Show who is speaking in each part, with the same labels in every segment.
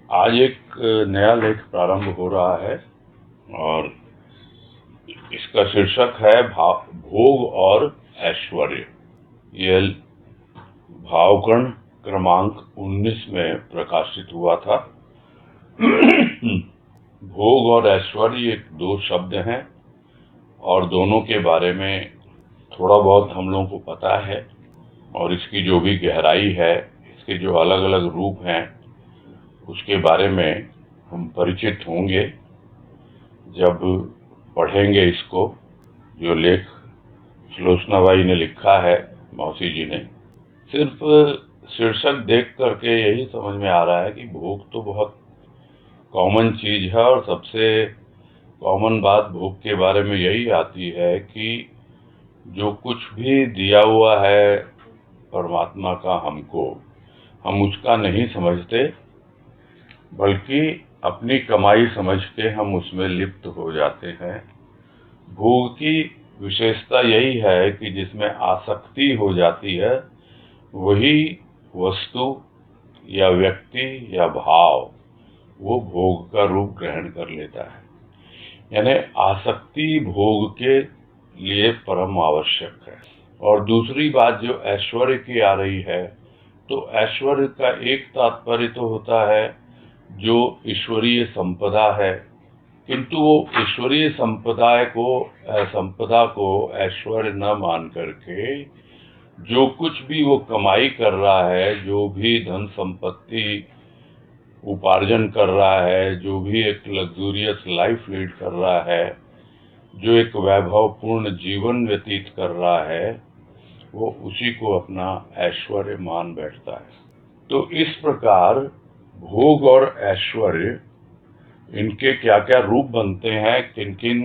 Speaker 1: आज एक नया लेख प्रारंभ हो रहा है और इसका शीर्षक है भोग और ऐश्वर्य। यह भावगण क्रमांक 19 में प्रकाशित हुआ था। भोग और ऐश्वर्य एक दो शब्द हैं और दोनों के बारे में थोड़ा बहुत हम लोगों को पता है और इसकी जो भी गहराई है, इसके जो अलग अलग रूप हैं, उसके बारे में हम परिचित होंगे जब पढ़ेंगे इसको। जो लेख सुलोचनाबाई ने लिखा है, मौसी जी ने, सिर्फ शीर्षक देख करके यही समझ में आ रहा है कि भोग तो बहुत कॉमन चीज है और सबसे कॉमन बात भोग के बारे में यही आती है कि जो कुछ भी दिया हुआ है परमात्मा का हमको, हम उसका नहीं समझते बल्कि अपनी कमाई समझ के हम उसमें लिप्त हो जाते हैं। भोग की विशेषता यही है कि जिसमें आसक्ति हो जाती है वही वस्तु या व्यक्ति या भाव वो भोग का रूप ग्रहण कर लेता है। यानी आसक्ति भोग के लिए परम आवश्यक है। और दूसरी बात जो ऐश्वर्य की आ रही है, तो ऐश्वर्य का एक तात्पर्य तो होता है जो ईश्वरीय संपदा है, किंतु वो ईश्वरीय संपदा को ऐश्वर्य न मान करके जो कुछ भी वो कमाई कर रहा है, जो भी धन संपत्ति उपार्जन कर रहा है, जो भी एक लग्जूरियस लाइफ लीड कर रहा है, जो एक वैभवपूर्ण जीवन व्यतीत कर रहा है, वो उसी को अपना ऐश्वर्य मान बैठता है। तो इस प्रकार भोग और ऐश्वर्य, इनके क्या क्या रूप बनते हैं, किन किन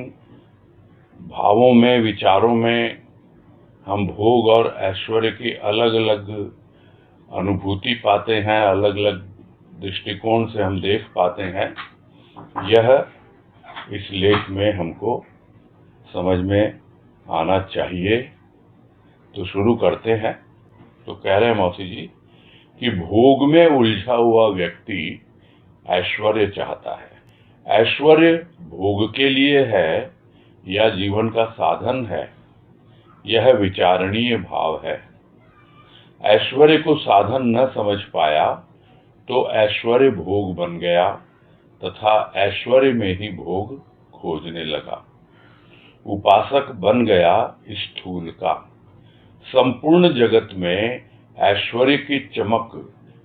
Speaker 1: भावों में, विचारों में हम भोग और ऐश्वर्य की अलग अलग अनुभूति पाते हैं, अलग अलग दृष्टिकोण से हम देख पाते हैं, यह इस लेख में हमको समझ में आना चाहिए। तो शुरू करते हैं। तो कह रहे हैं मौसी जी कि भोग में उलझा हुआ व्यक्ति ऐश्वर्य चाहता है। ऐश्वर्य भोग के लिए है या जीवन का साधन है, यह विचारणीय भाव है। ऐश्वर्य को साधन न समझ पाया तो ऐश्वर्य भोग बन गया तथा ऐश्वर्य में ही भोग खोजने लगा। उपासक बन गया स्थूल का। संपूर्ण जगत में ऐश्वर्य की चमक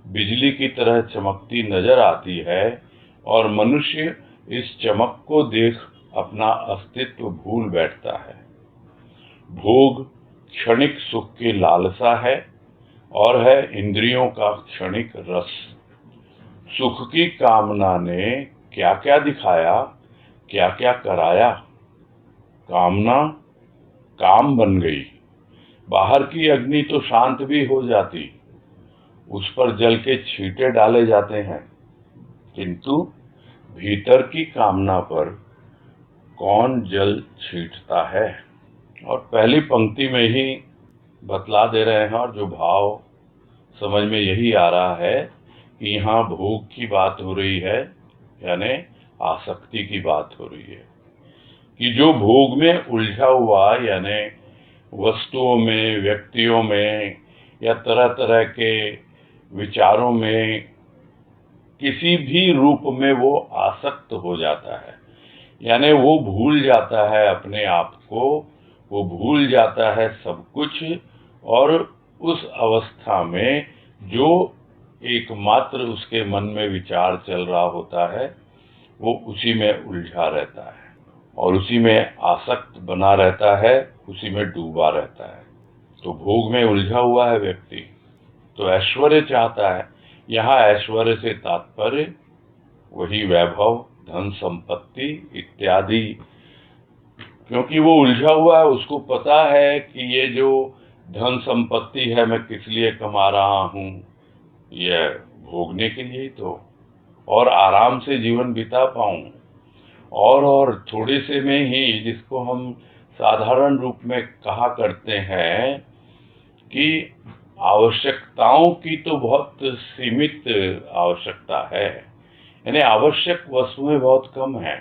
Speaker 1: बिजली की तरह चमकती नजर आती है और मनुष्य इस चमक को देख अपना अस्तित्व भूल बैठता है। भोग क्षणिक सुख की लालसा है और है इंद्रियों का क्षणिक रस। सुख की कामना ने क्या क्या दिखाया, क्या क्या कराया। कामना काम बन गई। बाहर की अग्नि तो शांत भी हो जाती, उस पर जल के छींटे डाले जाते हैं, किंतु भीतर की कामना पर कौन जल छींटता है। और पहली पंक्ति में ही बतला दे रहे हैं और जो भाव समझ में यही आ रहा है कि यहाँ भोग की बात हो रही है, यानी आसक्ति की बात हो रही है कि जो भोग में उलझा हुआ, यानी वस्तुओं में, व्यक्तियों में या तरह तरह के विचारों में किसी भी रूप में वो आसक्त हो जाता है, यानी वो भूल जाता है अपने आप को, वो भूल जाता है सब कुछ और उस अवस्था में जो एकमात्र उसके मन में विचार चल रहा होता है वो उसी में उलझा रहता है और उसी में आसक्त बना रहता है, उसी में डूबा रहता है। तो भोग में उलझा हुआ है व्यक्ति, तो ऐश्वर्य चाहता है। यहाँ ऐश्वर्य से तात्पर्य वही वैभव, धन संपत्ति इत्यादि, क्योंकि वो उलझा हुआ है। उसको पता है कि ये जो धन संपत्ति है मैं किस लिए कमा रहा हूँ, यह भोगने के लिए तो, और आराम से जीवन बिता पाऊं और थोड़े से में ही, जिसको हम साधारण रूप में कहा करते हैं कि आवश्यकताओं की तो बहुत सीमित आवश्यकता है, यानी आवश्यक वस्तुएं बहुत कम हैं,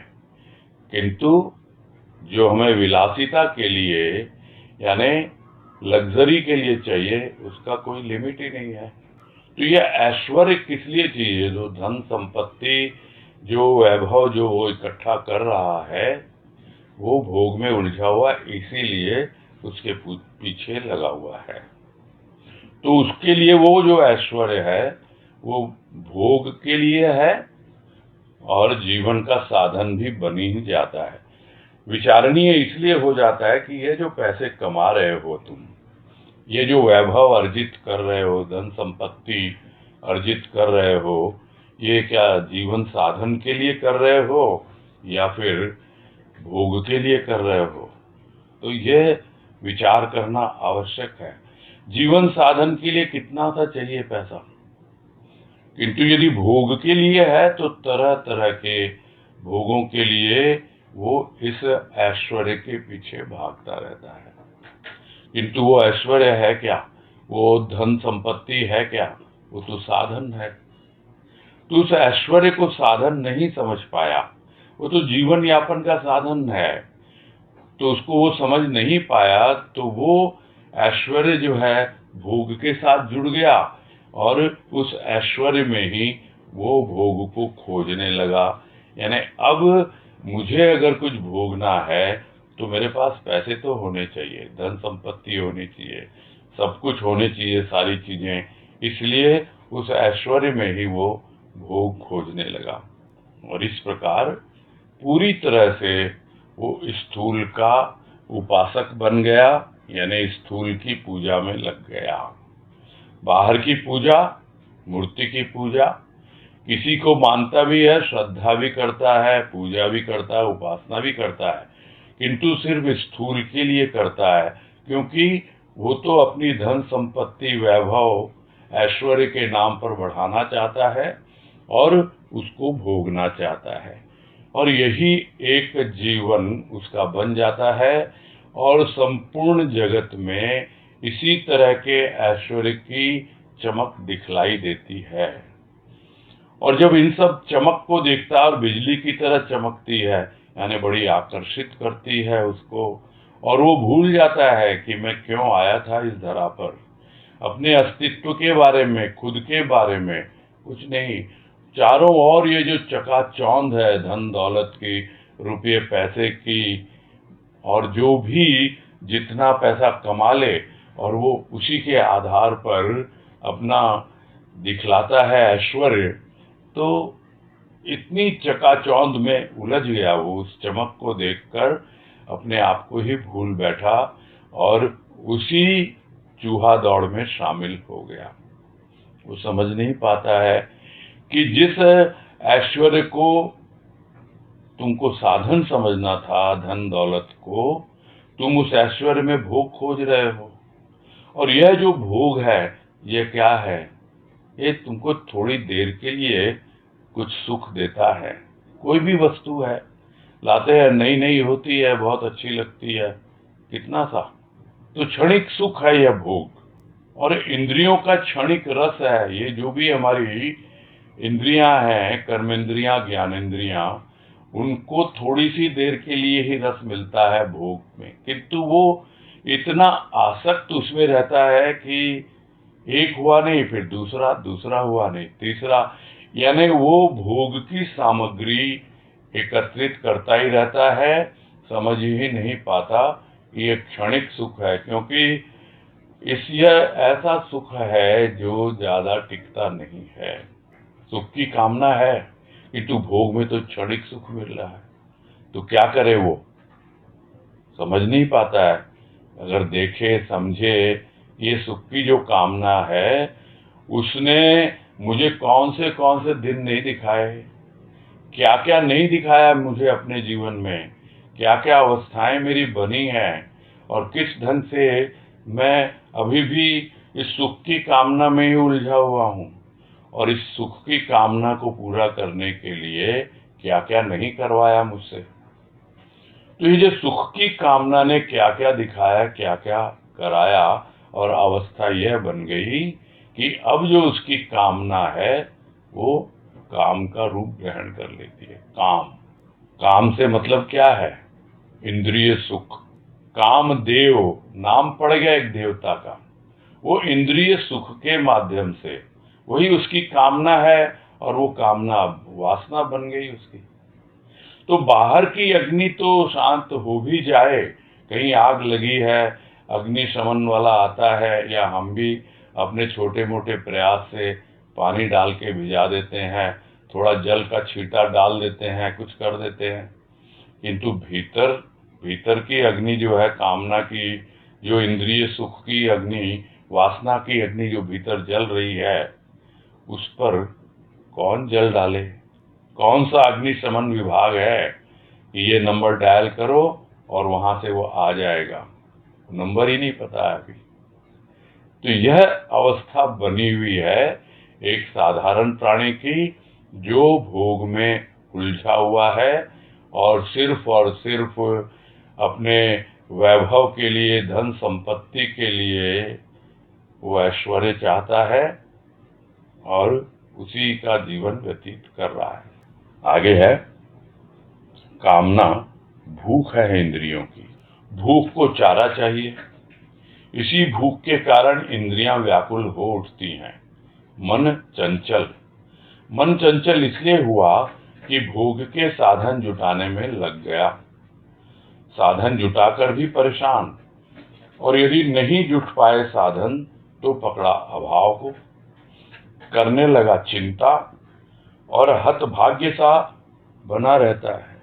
Speaker 1: किंतु जो हमें विलासिता के लिए यानी लग्जरी के लिए चाहिए उसका कोई लिमिट ही नहीं है। तो ये ऐश्वर्य किस लिए चाहिए? जो धन संपत्ति, जो वैभव जो वो इकट्ठा कर रहा है, वो भोग में उलझा हुआ इसीलिए उसके पीछे लगा हुआ है। तो उसके लिए वो जो ऐश्वर्य है वो भोग के लिए है और जीवन का साधन भी बन ही जाता है। विचारणीय इसलिए हो जाता है कि ये जो पैसे कमा रहे हो तुम, ये जो वैभव अर्जित कर रहे हो, धन संपत्ति अर्जित कर रहे हो, ये क्या जीवन साधन के लिए कर रहे हो या फिर भोग के लिए कर रहे हो? तो ये विचार करना आवश्यक है। जीवन साधन के लिए कितना सा चाहिए पैसा, किंतु यदि भोग के लिए है तो तरह तरह के भोगों के लिए वो इस ऐश्वर्य के पीछे भागता रहता है। किंतु वो ऐश्वर्य है क्या? वो धन संपत्ति है क्या? वो तो साधन है। तो उस ऐश्वर्य को साधन नहीं समझ पाया, वो तो जीवन यापन का साधन है, तो उसको वो समझ नहीं पाया, तो वो ऐश्वर्य जो है भोग के साथ जुड़ गया और उस ऐश्वर्य में ही वो भोग को खोजने लगा। यानी अब मुझे अगर कुछ भोगना है तो मेरे पास पैसे तो होने चाहिए, धन संपत्ति होनी चाहिए, सब कुछ होने चाहिए, सारी चीजें, इसलिए उस ऐश्वर्य में ही वो भोग खोजने लगा। और इस प्रकार पूरी तरह से वो स्थूल का उपासक बन गया, यानी स्थूल की पूजा में लग गया। बाहर की पूजा, मूर्ति की पूजा, किसी को मानता भी है, श्रद्धा भी करता है, पूजा भी करता है, उपासना भी करता है, किंतु सिर्फ स्थूल के लिए करता है, क्योंकि वो तो अपनी धन संपत्ति, वैभव, ऐश्वर्य के नाम पर बढ़ाना चाहता है और उसको भोगना चाहता है, और यही एक जीवन उसका बन जाता है। और संपूर्ण जगत में इसी तरह के ऐश्वर्य की चमक दिखलाई देती है। और जब इन सब चमक को देखता है और बिजली की तरह चमकती है, यानी बड़ी आकर्षित करती है उसको, और वो भूल जाता है कि मैं क्यों आया था इस धरा पर, अपने अस्तित्व के बारे में, खुद के बारे में कुछ नहीं। चारों ओर ये जो चकाचौंध है धन दौलत की, रुपये पैसे की, और जो भी जितना पैसा कमा ले और वो उसी के आधार पर अपना दिखलाता है ऐश्वर्य, तो इतनी चकाचौंध में उलझ गया वो उस चमक को देखकर अपने आप को ही भूल बैठा और उसी चूहा दौड़ में शामिल हो गया। वो समझ नहीं पाता है कि जिस ऐश्वर्य को तुमको साधन समझना था, धन दौलत को, तुम उस ऐश्वर्य में भोग खोज रहे हो। और यह जो भोग है ये क्या है? ये तुमको थोड़ी देर के लिए कुछ सुख देता है। कोई भी वस्तु है, लाते हैं, नई नई होती है, बहुत अच्छी लगती है, कितना सा, तो क्षणिक सुख है यह भोग। और इंद्रियों का क्षणिक रस है। ये जो भी हमारी इंद्रियां हैं, कर्मेंद्रियां, ज्ञानेंद्रियां, उनको थोड़ी सी देर के लिए ही रस मिलता है भोग में, किंतु वो इतना आसक्त उसमें रहता है कि एक हुआ नहीं, फिर दूसरा, दूसरा हुआ नहीं, तीसरा, यानी वो भोग की सामग्री एकत्रित करता ही रहता है, समझ ही नहीं पाता ये क्षणिक सुख है, क्योंकि यह ऐसा सुख है जो ज्यादा टिकता नहीं है। सुख की कामना है किंतु भोग में तो क्षणिक सुख मिल रहा है, तो क्या करे वो, समझ नहीं पाता है। अगर देखे समझे ये सुख की जो कामना है, उसने मुझे कौन से दिन नहीं दिखाए, क्या क्या नहीं दिखाया मुझे अपने जीवन में, क्या क्या अवस्थाएं मेरी बनी हैं, और किस ढंग से मैं अभी भी इस सुख की कामना में ही उलझा हुआ हूँ, और इस सुख की कामना को पूरा करने के लिए क्या क्या नहीं करवाया मुझसे। तो ये जो सुख की कामना ने क्या क्या दिखाया, क्या क्या कराया, और अवस्था यह बन गई कि अब जो उसकी कामना है वो काम का रूप ग्रहण कर लेती है। काम, काम से मतलब क्या है? इंद्रिय सुख। कामदेव नाम पड़ गया एक देवता का, वो इंद्रिय सुख के माध्यम से वही उसकी कामना है, और वो कामना वासना बन गई उसकी। तो बाहर की अग्नि तो शांत हो भी जाए, कहीं आग लगी है, अग्निशमन वाला आता है, या हम भी अपने छोटे मोटे प्रयास से पानी डाल के भिजा देते हैं, थोड़ा जल का छींटा डाल देते हैं, कुछ कर देते हैं, किंतु भीतर भीतर की अग्नि जो है, कामना की, जो इंद्रिय सुख की अग्नि, वासना की अग्नि जो भीतर जल रही है, उस पर कौन जल डाले? कौन सा अग्निशमन विभाग है कि ये नंबर डायल करो और वहां से वो आ जाएगा? नंबर ही नहीं पता है अभी। तो यह अवस्था बनी हुई है एक साधारण प्राणी की, जो भोग में उलझा हुआ है और सिर्फ अपने वैभव के लिए, धन संपत्ति के लिए वो ऐश्वर्य चाहता है और उसी का जीवन व्यतीत कर रहा है। आगे है कामना, भूख है इंद्रियों की। भूख को चारा चाहिए, इसी भूख के कारण इंद्रियां व्याकुल हो उठती हैं। मन चंचल, मन चंचल इसलिए हुआ कि भोग के साधन जुटाने में लग गया, साधन जुटाकर भी परेशान, और यदि नहीं जुट पाए साधन तो पकड़ा अभाव को, करने लगा चिंता, और हतभाग्य सा बना रहता है।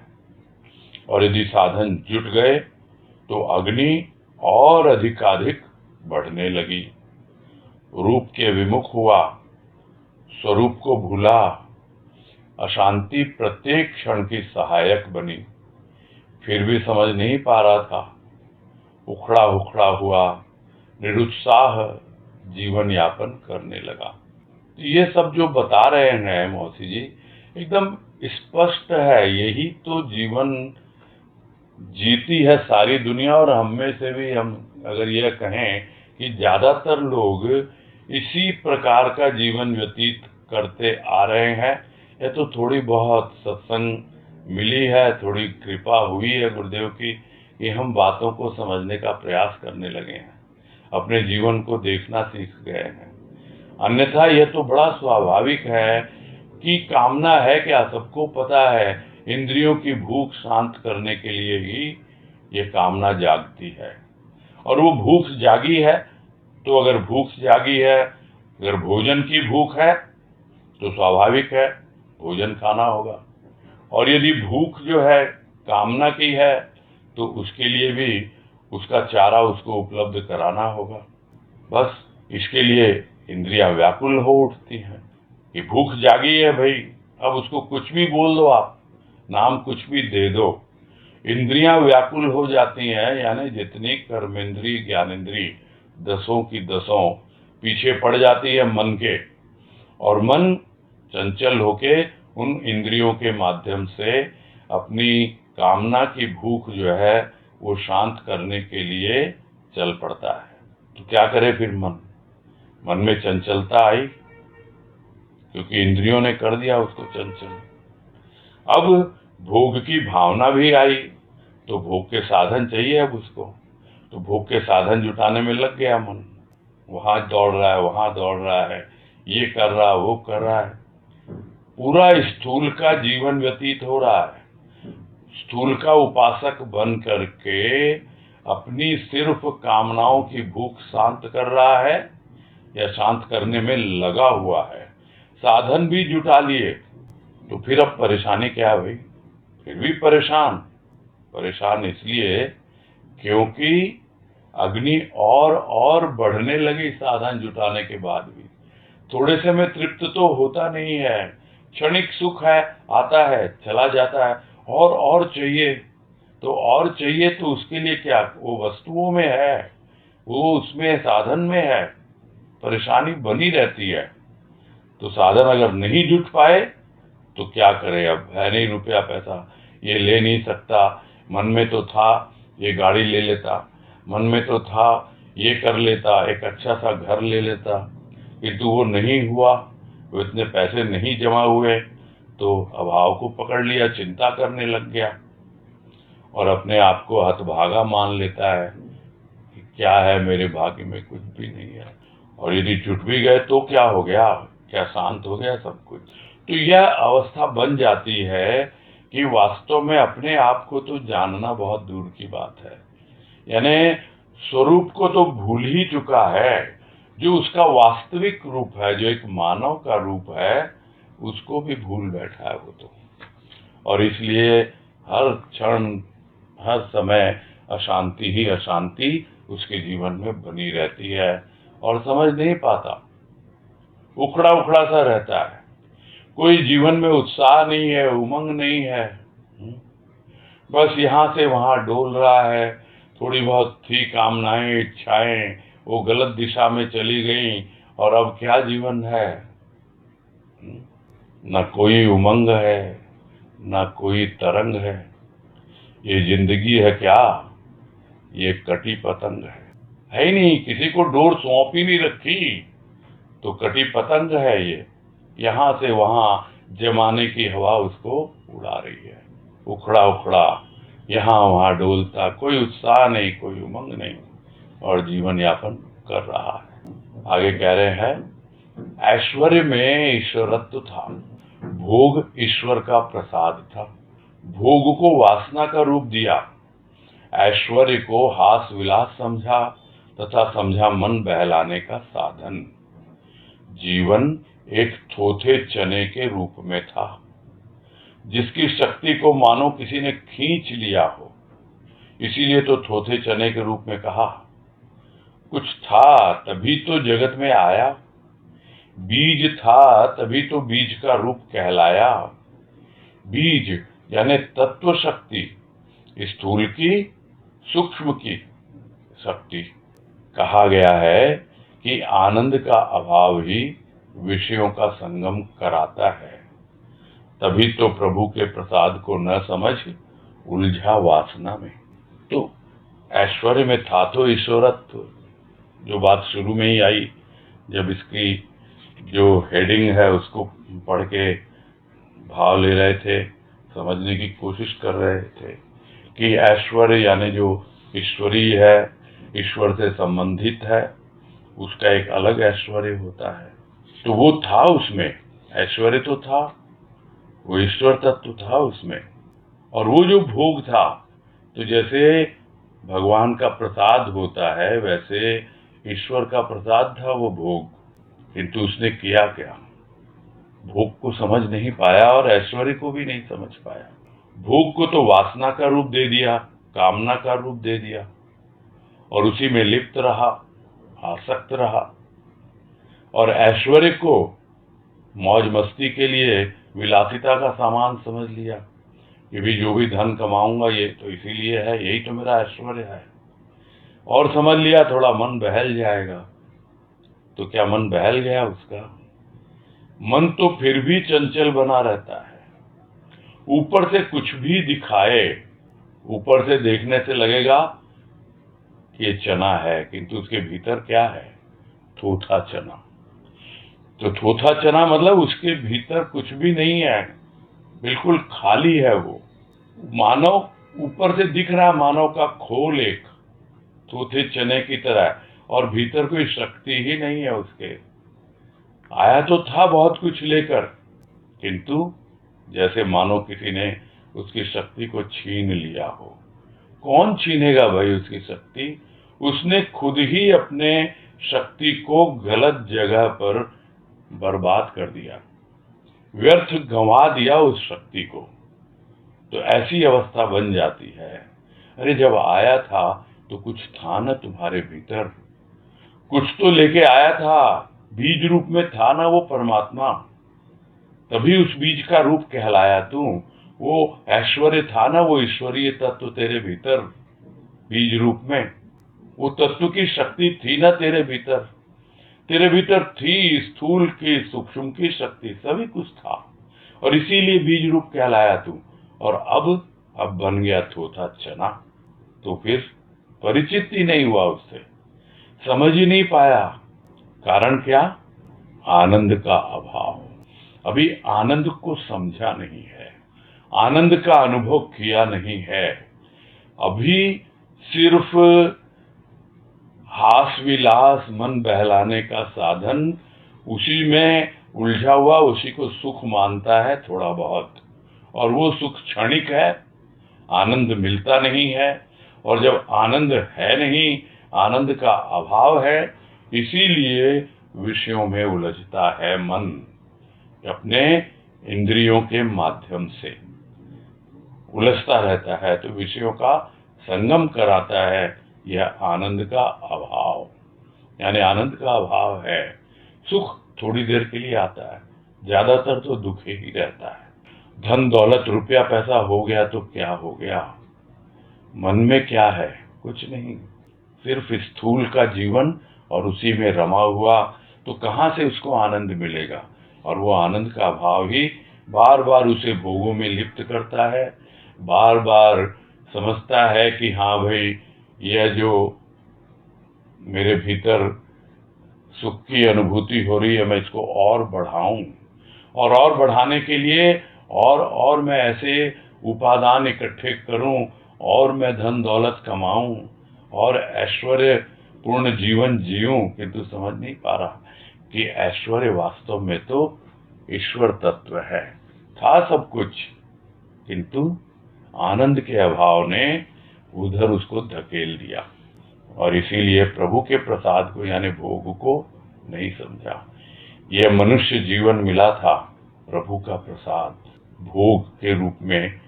Speaker 1: और यदि साधन जुट गए तो अग्नि और अधिकाधिक बढ़ने लगी, रूप के विमुख हुआ, स्वरूप को भूला, अशांति प्रत्येक क्षण की सहायक बनी, फिर भी समझ नहीं पा रहा था, उखड़ा उखड़ा हुआ, निरुत्साह जीवन यापन करने लगा। ये सब जो बता रहे हैं मौसी जी, एकदम स्पष्ट है। यही तो जीवन जीती है सारी दुनिया, और हम में से भी, हम अगर यह कहें कि ज्यादातर लोग इसी प्रकार का जीवन व्यतीत करते आ रहे हैं। यह तो थोड़ी बहुत सत्संग मिली है, थोड़ी कृपा हुई है गुरुदेव की, कि हम बातों को समझने का प्रयास करने लगे हैं, अपने जीवन को देखना सीख गए हैं। अन्यथा यह तो बड़ा स्वाभाविक है कि कामना है क्या, सबको पता है, इंद्रियों की भूख शांत करने के लिए ही ये कामना जागती है। और वो भूख जागी है, तो अगर भूख जागी है, अगर भोजन की भूख है तो स्वाभाविक है भोजन खाना होगा, और यदि भूख जो है कामना की है तो उसके लिए भी उसका चारा उसको उपलब्ध कराना होगा। बस इसके लिए इंद्रियां व्याकुल हो उठती हैं कि भूख जागी है भाई, अब उसको कुछ भी बोल दो, आप नाम कुछ भी दे दो, इंद्रियां व्याकुल हो जाती हैं। यानी जितनी कर्मेंद्री ज्ञानेंद्री दसों की दसों पीछे पड़ जाती है मन के, और मन चंचल होके उन इंद्रियों के माध्यम से अपनी कामना की भूख जो है वो शांत करने के लिए चल पड़ता है। तो क्या करे फिर मन में चंचलता आई, क्योंकि इंद्रियों ने कर दिया उसको चंचल। अब भोग की भावना भी आई, तो भोग के साधन चाहिए अब उसको, तो भोग के साधन जुटाने में लग गया मन, वहां दौड़ रहा है, वहां दौड़ रहा है, ये कर रहा है, वो कर रहा है, पूरा स्थूल का जीवन व्यतीत हो रहा है। स्थूल का उपासक बन करके अपनी सिर्फ कामनाओं की भूख शांत कर रहा है, या शांत करने में लगा हुआ है, साधन भी जुटा लिए, तो फिर अब परेशानी क्या है भाई? फिर भी परेशान इसलिए क्योंकि अग्नि और बढ़ने लगी साधन जुटाने के बाद भी। थोड़े से में तृप्त तो होता नहीं है, क्षणिक सुख है, आता है चला जाता है, और चाहिए, तो और चाहिए, तो उसके लिए क्या, वो वस्तुओं में है, वो उसमें साधन में है, परेशानी बनी रहती है। तो साधन अगर नहीं जुट पाए तो क्या करे, अब है नहीं रुपया पैसा, ये ले नहीं सकता, मन में तो था ये गाड़ी ले लेता, मन में तो था ये कर लेता, एक अच्छा सा घर ले लेता, किंतु वो नहीं हुआ, वो इतने पैसे नहीं जमा हुए, तो अभाव को पकड़ लिया, चिंता करने लग गया और अपने आप को हतभागा मान लेता है कि क्या है, मेरे भाग्य में कुछ भी नहीं है, और यदि जुट भी गए तो क्या हो गया, क्या शांत हो गया सब कुछ। तो यह अवस्था बन जाती है कि वास्तव में अपने आप को तो जानना बहुत दूर की बात है, यानी स्वरूप को तो भूल ही चुका है। जो उसका वास्तविक रूप है, जो एक मानव का रूप है, उसको भी भूल बैठा है वो तो। और इसलिए हर क्षण हर समय अशांति ही अशांति उसके जीवन में बनी रहती है और समझ नहीं पाता, उखड़ा उखड़ा सा रहता है। कोई जीवन में उत्साह नहीं है, उमंग नहीं है, बस यहाँ से वहां डोल रहा है। थोड़ी बहुत थी कामनाएं, इच्छाएं, वो गलत दिशा में चली गई और अब क्या जीवन है, न कोई उमंग है, न कोई तरंग है। ये जिंदगी है क्या, ये कटी पतंग है ही नहीं। किसी को डोर सौंप ही नहीं रखी तो कटी पतंग है ये, यहाँ से वहां जमाने की हवा उसको उड़ा रही है। उखड़ा उखड़ा यहाँ वहां डोलता, कोई उत्साह नहीं, कोई उमंग नहीं, और जीवन यापन कर रहा है। आगे कह रहे हैं, ऐश्वर्य में ईश्वरत्व था, भोग ईश्वर का प्रसाद था। भोग को वासना का रूप दिया, ऐश्वर्य को हास विलास समझा तथा समझा मन बहलाने का साधन। जीवन एक थोथे चने के रूप में था, जिसकी शक्ति को मानो किसी ने खींच लिया हो, इसीलिए तो थोथे चने के रूप में कहा। कुछ था तभी तो जगत में आया, बीज था तभी तो बीज का रूप कहलाया। बीज यानी तत्व शक्ति, स्थूल की सूक्ष्म की शक्ति। कहा गया है कि आनंद का अभाव ही विषयों का संगम कराता है, तभी तो प्रभु के प्रसाद को न समझ उलझा वासना में। तो ऐश्वर्य में था तो ईश्वरत्व, जो बात शुरू में ही आई, जब इसकी जो हेडिंग है उसको पढ़ के भाव ले रहे थे, समझने की कोशिश कर रहे थे कि ऐश्वर्य यानी जो ईश्वरीय है, ईश्वर से संबंधित है, उसका एक अलग ऐश्वर्य होता है। तो वो था उसमें, ऐश्वर्य तो था, वो ईश्वर तत्व था उसमें। और वो जो भोग था, तो जैसे भगवान का प्रसाद होता है वैसे ईश्वर का प्रसाद था वो भोग। किंतु उसने किया क्या, भोग को समझ नहीं पाया और ऐश्वर्य को भी नहीं समझ पाया। भोग को तो वासना का रूप दे दिया, कामना का रूप दे दिया, और उसी में लिप्त रहा, आसक्त रहा। और ऐश्वर्य को मौज मस्ती के लिए विलासिता का सामान समझ लिया कि भी जो भी धन कमाऊंगा ये तो इसीलिए है, यही तो मेरा ऐश्वर्य है। और समझ लिया थोड़ा मन बहल जाएगा, तो क्या मन बहल गया उसका? मन तो फिर भी चंचल बना रहता है। ऊपर से कुछ भी दिखाए, ऊपर से देखने से लगेगा कि ये चना है, किंतु उसके भीतर क्या है? थोथा चना। तो थोथा चना मतलब उसके भीतर कुछ भी नहीं है, बिल्कुल खाली है वो। मानव ऊपर से दिख रहा, मानव का खोल एक थोथे चने की तरह, और भीतर कोई शक्ति ही नहीं है उसके। आया तो था बहुत कुछ लेकर, किंतु जैसे मानो किसी ने उसकी शक्ति को छीन लिया हो। कौन छीनेगा भाई उसकी शक्ति? उसने खुद ही अपने शक्ति को गलत जगह पर बर्बाद कर दिया, व्यर्थ गंवा दिया उस शक्ति को। तो ऐसी अवस्था बन जाती है। अरे जब आया था तो कुछ था ना तुम्हारे भीतर, कुछ तो लेके आया था, बीज रूप में था ना वो परमात्मा, तभी उस बीज का रूप कहलाया तू। वो ऐश्वर्य था ना, वो ईश्वरीय तत्व तेरे भीतर बीज रूप में, वो तत्व की शक्ति थी ना तेरे भीतर। तेरे भीतर थी स्थूल की सूक्ष्म की शक्ति, सभी कुछ था, और इसीलिए बीज रूप कहलाया तू। और अब बन गया थोथा चना। तो फिर परिचित ही नहीं हुआ उससे, समझ ही नहीं पाया। कारण क्या? आनंद का अभाव। अभी आनंद को समझा नहीं है, आनंद का अनुभव किया नहीं है। अभी सिर्फ हास विलास, मन बहलाने का साधन, उसी में उलझा हुआ, उसी को सुख मानता है थोड़ा बहुत, और वो सुख क्षणिक है, आनंद मिलता नहीं है। और जब आनंद है नहीं, आनंद का अभाव है, इसीलिए विषयों में उलझता है मन, अपने इंद्रियों के माध्यम से उलझता रहता है। तो विषयों का संगम कराता है यह आनंद का अभाव, यानी आनंद का अभाव है। सुख थोड़ी देर के लिए आता है, ज्यादातर तो दुख ही रहता है। धन दौलत रुपया पैसा हो गया तो क्या हो गया, मन में क्या है, कुछ नहीं, सिर्फ स्थूल का जीवन और उसी में रमा हुआ। तो कहाँ से उसको आनंद मिलेगा? और वो आनंद का भाव ही बार बार उसे भोगों में लिप्त करता है, बार बार समझता है कि हाँ भाई, यह जो मेरे भीतर सुख की अनुभूति हो रही है, मैं इसको और बढ़ाऊं, और बढ़ाने के लिए और मैं ऐसे उपादान इकट्ठे करूं, और मैं धन दौलत कमाऊं और ऐश्वर्य पूर्ण जीवन जीऊं। किंतु समझ नहीं पा रहा कि ऐश्वर्य वास्तव में तो ईश्वर तत्व है, था सब कुछ, किंतु आनंद के अभाव ने उधर उसको धकेल दिया, और इसीलिए प्रभु के प्रसाद को यानी भोग को नहीं समझा। यह मनुष्य जीवन मिला था, प्रभु का प्रसाद भोग के रूप में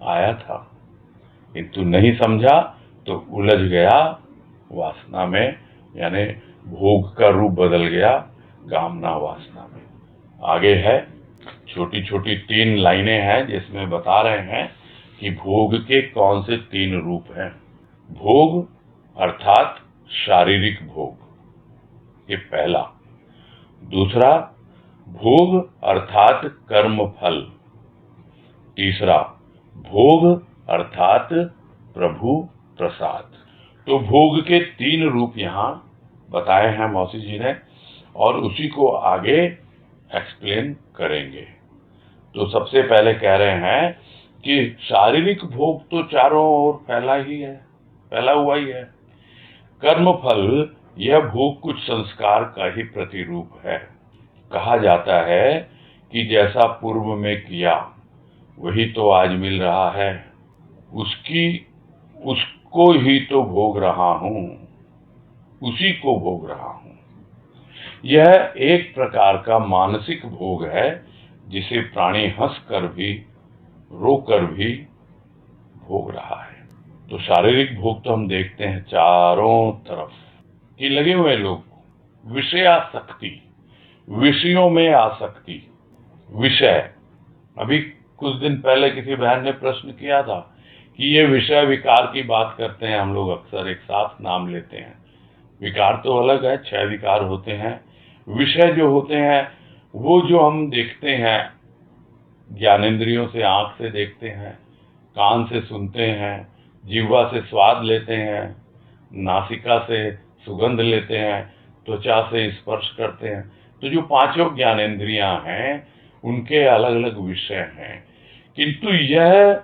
Speaker 1: आया था, किंतु नहीं समझा तो उलझ गया वासना में, यानी भोग का रूप बदल गया कामना वासना में। आगे है, छोटी छोटी 3 लाइनें हैं जिसमें बता रहे हैं कि भोग के कौन से 3 रूप हैं। भोग अर्थात शारीरिक भोग, ये पहला। दूसरा, भोग अर्थात कर्म फल। तीसरा, भोग अर्थात प्रभु प्रसाद। तो भोग के 3 रूप यहाँ बताए हैं मौसी जी ने, और उसी को आगे एक्सप्लेन करेंगे। तो सबसे पहले कह रहे हैं कि शारीरिक भोग तो चारों ओर फैला हुआ ही है। कर्म फल, यह भोग कुछ संस्कार का ही प्रतिरूप है। कहा जाता है कि जैसा पूर्व में किया वही तो आज मिल रहा है, उसको ही तो भोग रहा हूं, उसी को भोग रहा हूं। यह एक प्रकार का मानसिक भोग है, जिसे प्राणी हंस कर भी, रो कर भी भोग रहा है। तो शारीरिक भोग तो हम देखते हैं चारों तरफ कि लगे हुए लोग, विषयासक्ति, विषयों में आसक्ति, विषय। अभी कुछ दिन पहले किसी बहन ने प्रश्न किया था कि ये विषय विकार की बात करते हैं, हम लोग अक्सर एक साथ नाम लेते हैं। विकार तो अलग है, 6 विकार होते हैं। विषय जो होते हैं वो जो हम देखते हैं ज्ञानेंद्रियों से, आंख से देखते हैं, कान से सुनते हैं, जिह्वा से स्वाद लेते हैं, नासिका से सुगंध लेते हैं, त्वचा से स्पर्श करते हैं। तो जो 5 ज्ञानेंद्रियां हैं उनके अलग अलग विषय हैं। किंतु यह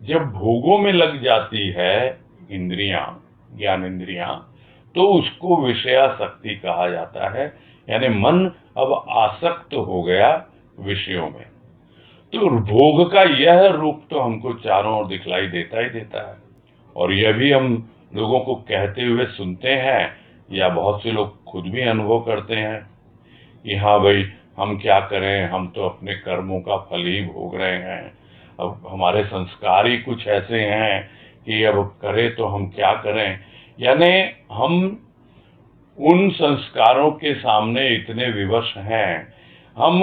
Speaker 1: जब भोगों में लग जाती है इंद्रियां, ज्ञानेंद्रियां, तो उसको विषयासक्ति कहा जाता है, यानी मन अब आसक्त हो गया विषयों में। तो भोग का यह रूप तो हमको चारों ओर दिखलाई देता ही देता है, और यह भी हम लोगों को कहते हुए सुनते हैं, या बहुत से लोग खुद भी अनुभव करते हैं कि हाँ भाई, हम क्या करें, हम तो अपने कर्मों का फल ही भोग रहे हैं। अब हमारे संस्कार ही कुछ ऐसे हैं कि अब करें तो हम क्या करें। यानी हम उन संस्कारों के सामने इतने विवश हैं, हम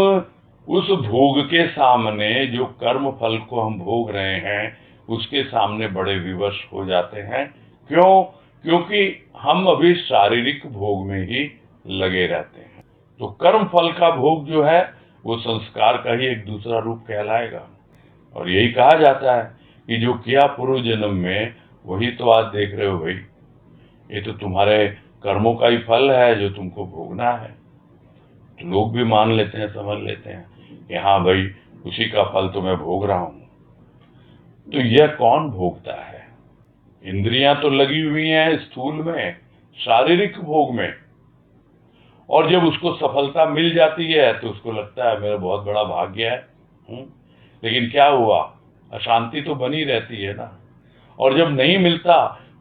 Speaker 1: उस भोग के सामने, जो कर्म फल को हम भोग रहे हैं, उसके सामने बड़े विवश हो जाते हैं। क्यों? क्योंकि हम अभी शारीरिक भोग में ही लगे रहते हैं। तो कर्म फल का भोग जो है वो संस्कार का ही एक दूसरा रूप कहलाएगा। और यही कहा जाता है कि जो किया पूर्व जन्म में वही तो आज देख रहे हो भाई, ये तो तुम्हारे कर्मों का ही फल है जो तुमको भोगना है। तो लोग भी मान लेते हैं, समझ लेते हैं। कि हाँ भाई उसी का फल तो मैं भोग रहा हूं। तो यह कौन भोगता है? इंद्रियां तो लगी हुई हैं स्थूल में, शारीरिक भोग में, और जब उसको सफलता मिल जाती है तो उसको लगता है मेरा बहुत बड़ा भाग्य है। लेकिन क्या हुआ? अशांति तो बनी रहती है ना। और जब नहीं मिलता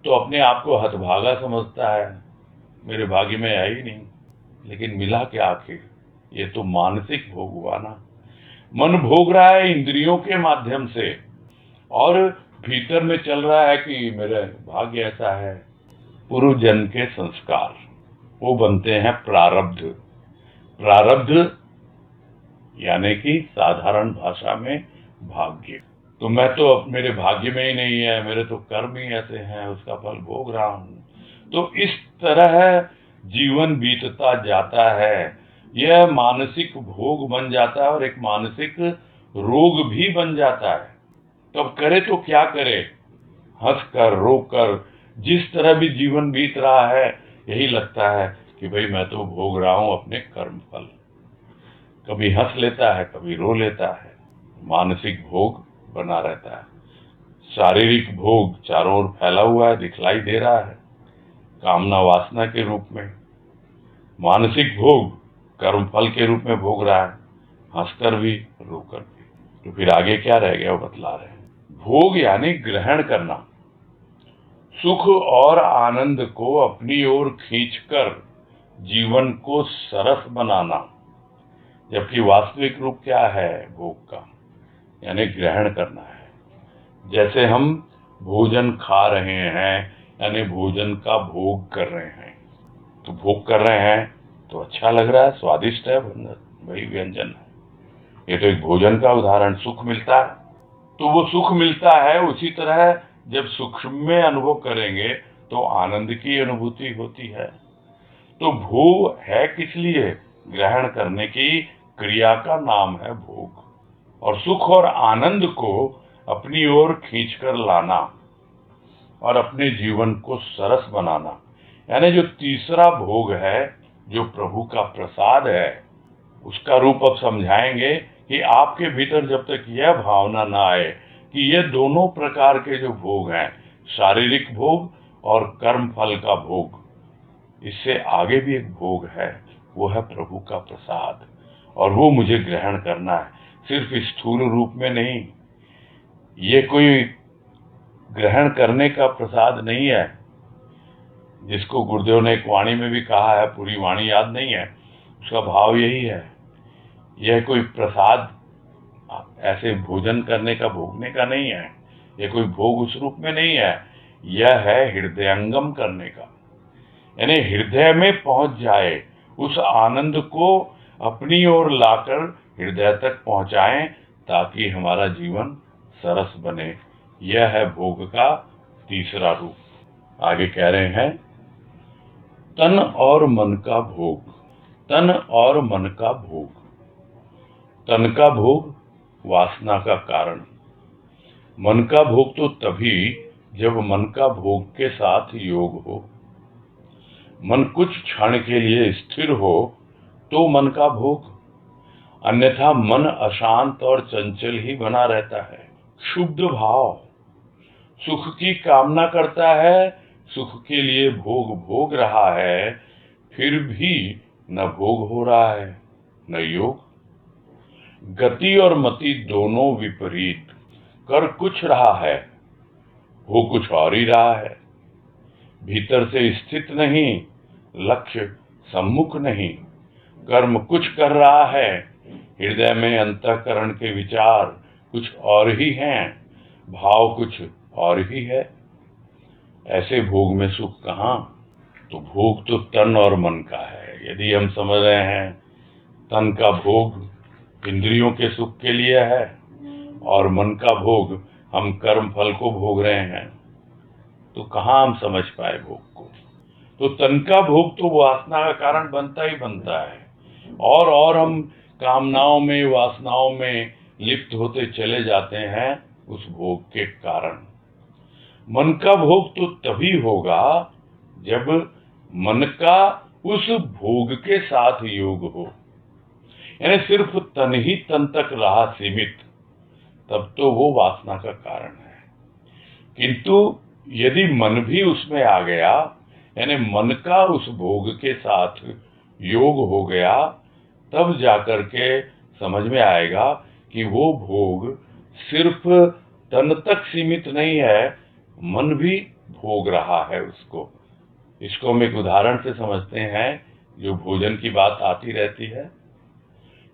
Speaker 1: तो अपने आप को हतभागा समझता है, मेरे भाग्य में है ही नहीं। लेकिन मिला क्या आखिर? ये तो मानसिक भोग हुआ ना। मन भोग रहा है इंद्रियों के माध्यम से, और भीतर में चल रहा है कि मेरा भाग्य ऐसा है। पूर्व जन्म के संस्कार वो बनते हैं प्रारब्ध। प्रारब्ध यानी कि साधारण भाषा में भाग्य। तो मैं तो अब मेरे भाग्य में ही नहीं है, मेरे तो कर्म ही ऐसे हैं, उसका फल भोग रहा हूं। तो इस तरह जीवन बीतता जाता है। यह मानसिक भोग बन जाता है और एक मानसिक रोग भी बन जाता है। तो अब करे तो क्या करे? हंस कर रो कर जिस तरह भी जीवन बीत रहा है, यही लगता है कि भाई मैं तो भोग रहा हूं अपने कर्म फल। कभी हंस लेता है, कभी रो लेता है। मानसिक भोग बना रहता है। शारीरिक भोग चारों ओर फैला हुआ है, दिखलाई दे रहा है, कामना वासना के रूप में। मानसिक भोग कर्म फल के रूप में भोग रहा है, हंसकर भी रोकर भी। तो फिर आगे क्या रह गया वो बतला रहे हैं। भोग यानी ग्रहण करना, सुख और आनंद को अपनी ओर खींचकर जीवन को सरस बनाना। जबकि वास्तविक रूप क्या है भोग का? यानी ग्रहण करना है। जैसे हम भोजन खा रहे हैं, यानी भोजन का भोग कर रहे हैं। तो भोग कर रहे हैं तो अच्छा लग रहा है, स्वादिष्ट है, वही व्यंजन है। ये तो एक भोजन का उदाहरण। सुख मिलता है तो वो सुख मिलता है। उसी तरह जब सुख में अनुभव करेंगे तो आनंद की अनुभूति होती है। तो भोग है किस लिए? ग्रहण करने की क्रिया का नाम है भोग। और सुख और आनंद को अपनी ओर खींचकर लाना और अपने जीवन को सरस बनाना, यानी जो तीसरा भोग है, जो प्रभु का प्रसाद है, उसका रूप अब समझाएंगे कि आपके भीतर जब तक यह भावना ना आए कि ये दोनों प्रकार के जो भोग हैं, शारीरिक भोग और कर्म फल का भोग, इससे आगे भी एक भोग है, वो है प्रभु का प्रसाद। और वो मुझे ग्रहण करना है, सिर्फ स्थूल रूप में नहीं। ये कोई ग्रहण करने का प्रसाद नहीं है, जिसको गुरुदेव ने एक वाणी में भी कहा है, पूरी वाणी याद नहीं है, उसका भाव यही है। यह कोई प्रसाद ऐसे भोजन करने का, भोगने का नहीं है। यह कोई भोग उस रूप में नहीं है। यह है हृदयंगम करने का, यानी हृदय में पहुंच जाए, उस आनंद को अपनी ओर लाकर हृदय तक पहुंचाएं, ताकि हमारा जीवन सरस बने। यह है भोग का तीसरा रूप। आगे कह रहे हैं, तन और मन का भोग। तन और मन का भोग। तन का भोग वासना का कारण। मन का भोग तो तभी जब मन का भोग के साथ योग हो। मन कुछ क्षण के लिए स्थिर हो तो मन का भोग, अन्यथा मन अशांत और चंचल ही बना रहता है। क्षुब्ध भाव सुख की कामना करता है, सुख के लिए भोग भोग रहा है, फिर भी न भोग हो रहा है न योग। गति और मति दोनों विपरीत, कर कुछ रहा है, हो कुछ और ही रहा है। भीतर से स्थित नहीं, लक्ष्य सम्मुख नहीं। कर्म कुछ कर रहा है, हृदय में अंतःकरण के विचार कुछ और ही हैं, भाव कुछ और ही है। ऐसे भोग में सुख कहाँ? तो भोग तो तन और मन का है। यदि हम समझ रहे हैं तन का भोग इंद्रियों के सुख के लिए है और मन का भोग हम कर्म फल को भोग रहे हैं, तो कहाँ हम समझ पाए भोग को? तो तन का भोग तो वासना का कारण बनता ही बनता है, और हम कामनाओं में, वासनाओं में लिप्त होते चले जाते हैं उस भोग के कारण। मन का भोग तो तभी होगा जब मन का उस भोग के साथ योग हो। यानी सिर्फ तन ही तन तक रहा सीमित, तब तो वो वासना का कारण है। किंतु यदि मन भी उसमें आ गया, यानी मन का उस भोग के साथ योग हो गया, तब जाकर के समझ में आएगा कि वो भोग सिर्फ तन तक सीमित नहीं है, मन भी भोग रहा है उसको। इसको हम एक उदाहरण से समझते हैं। जो भोजन की बात आती रहती है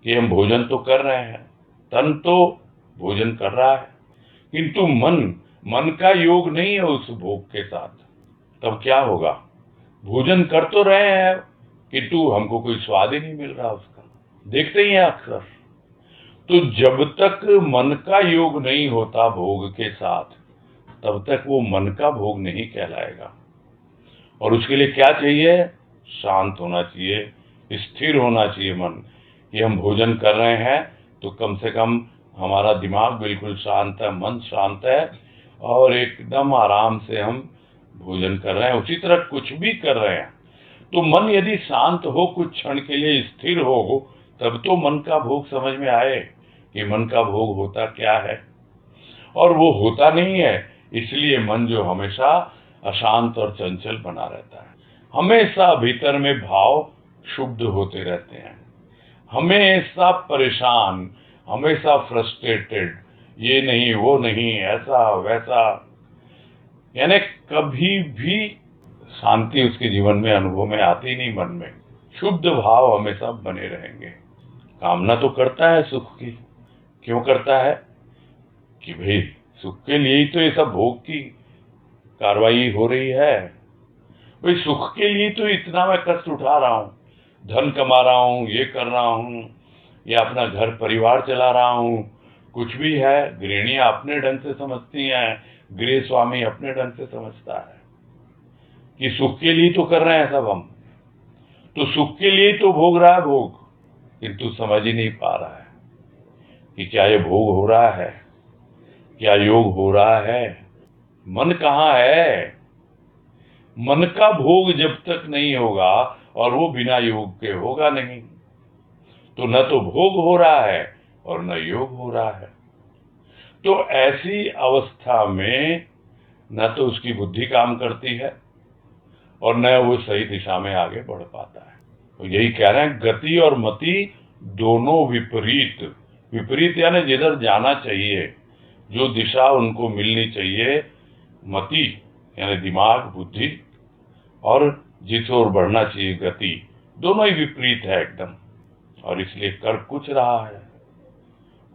Speaker 1: कि हम भोजन तो कर रहे हैं, तन तो भोजन कर रहा है, किंतु मन का योग नहीं है उस भोग के साथ। तब क्या होगा? भोजन कर तो रहे हैं, किंतु हमको कोई स्वाद ही नहीं मिल रहा उसका। देखते ही हैं अक्सर। तो जब तक मन का योग नहीं होता भोग के साथ, तब तक वो मन का भोग नहीं कहलाएगा। और उसके लिए क्या चाहिए? शांत होना चाहिए, स्थिर होना चाहिए मन, कि हम भोजन कर रहे हैं तो कम से कम हमारा दिमाग बिल्कुल शांत है, मन शांत है और एकदम आराम से हम भोजन कर रहे हैं। उसी तरह कुछ भी कर रहे हैं तो मन यदि शांत हो, कुछ क्षण के लिए स्थिर हो, तब तो मन का भोग समझ में आए कि मन का भोग होता क्या है। और वो होता नहीं है, इसलिए मन जो हमेशा अशांत और चंचल बना रहता है। हमेशा भीतर में भाव शुद्ध होते रहते हैं, हमेशा परेशान, हमेशा फ्रस्ट्रेटेड, ये नहीं वो नहीं, ऐसा वैसा, यानी कभी भी शांति उसके जीवन में अनुभव में आती नहीं। मन में शुद्ध भाव हमेशा बने रहेंगे। कामना तो करता है सुख की। क्यों करता है? कि भाई सुख के लिए ही तो ये सब भोग की कार्रवाई हो रही है। भाई सुख के लिए तो इतना मैं कष्ट उठा रहा हूँ, धन कमा रहा हूँ, ये कर रहा हूँ, या अपना घर परिवार चला रहा हूँ, कुछ भी है। गृहिणियां अपने ढंग से समझती हैं, गृह स्वामी अपने ढंग से समझता है कि सुख के लिए तो कर रहे हैं सब हम, तो सुख के लिए तो भोग रहा है भोग, किंतु समझ ही नहीं पा रहा है कि क्या ये भोग हो रहा है, क्या योग हो रहा है। मन कहाँ है? मन का भोग जब तक नहीं होगा, और वो बिना योग के होगा नहीं, तो न तो भोग हो रहा है और न योग हो रहा है। तो ऐसी अवस्था में न तो उसकी बुद्धि काम करती है और न वो सही दिशा में आगे बढ़ पाता है। तो यही कह रहे हैं, गति और मति दोनों विपरीत। विपरीत यानी जिधर जाना चाहिए, जो दिशा उनको मिलनी चाहिए, मति यानी दिमाग, बुद्धि, और जिस ओर बढ़ना चाहिए गति, दोनों ही विपरीत है एकदम। और इसलिए कर कुछ रहा है,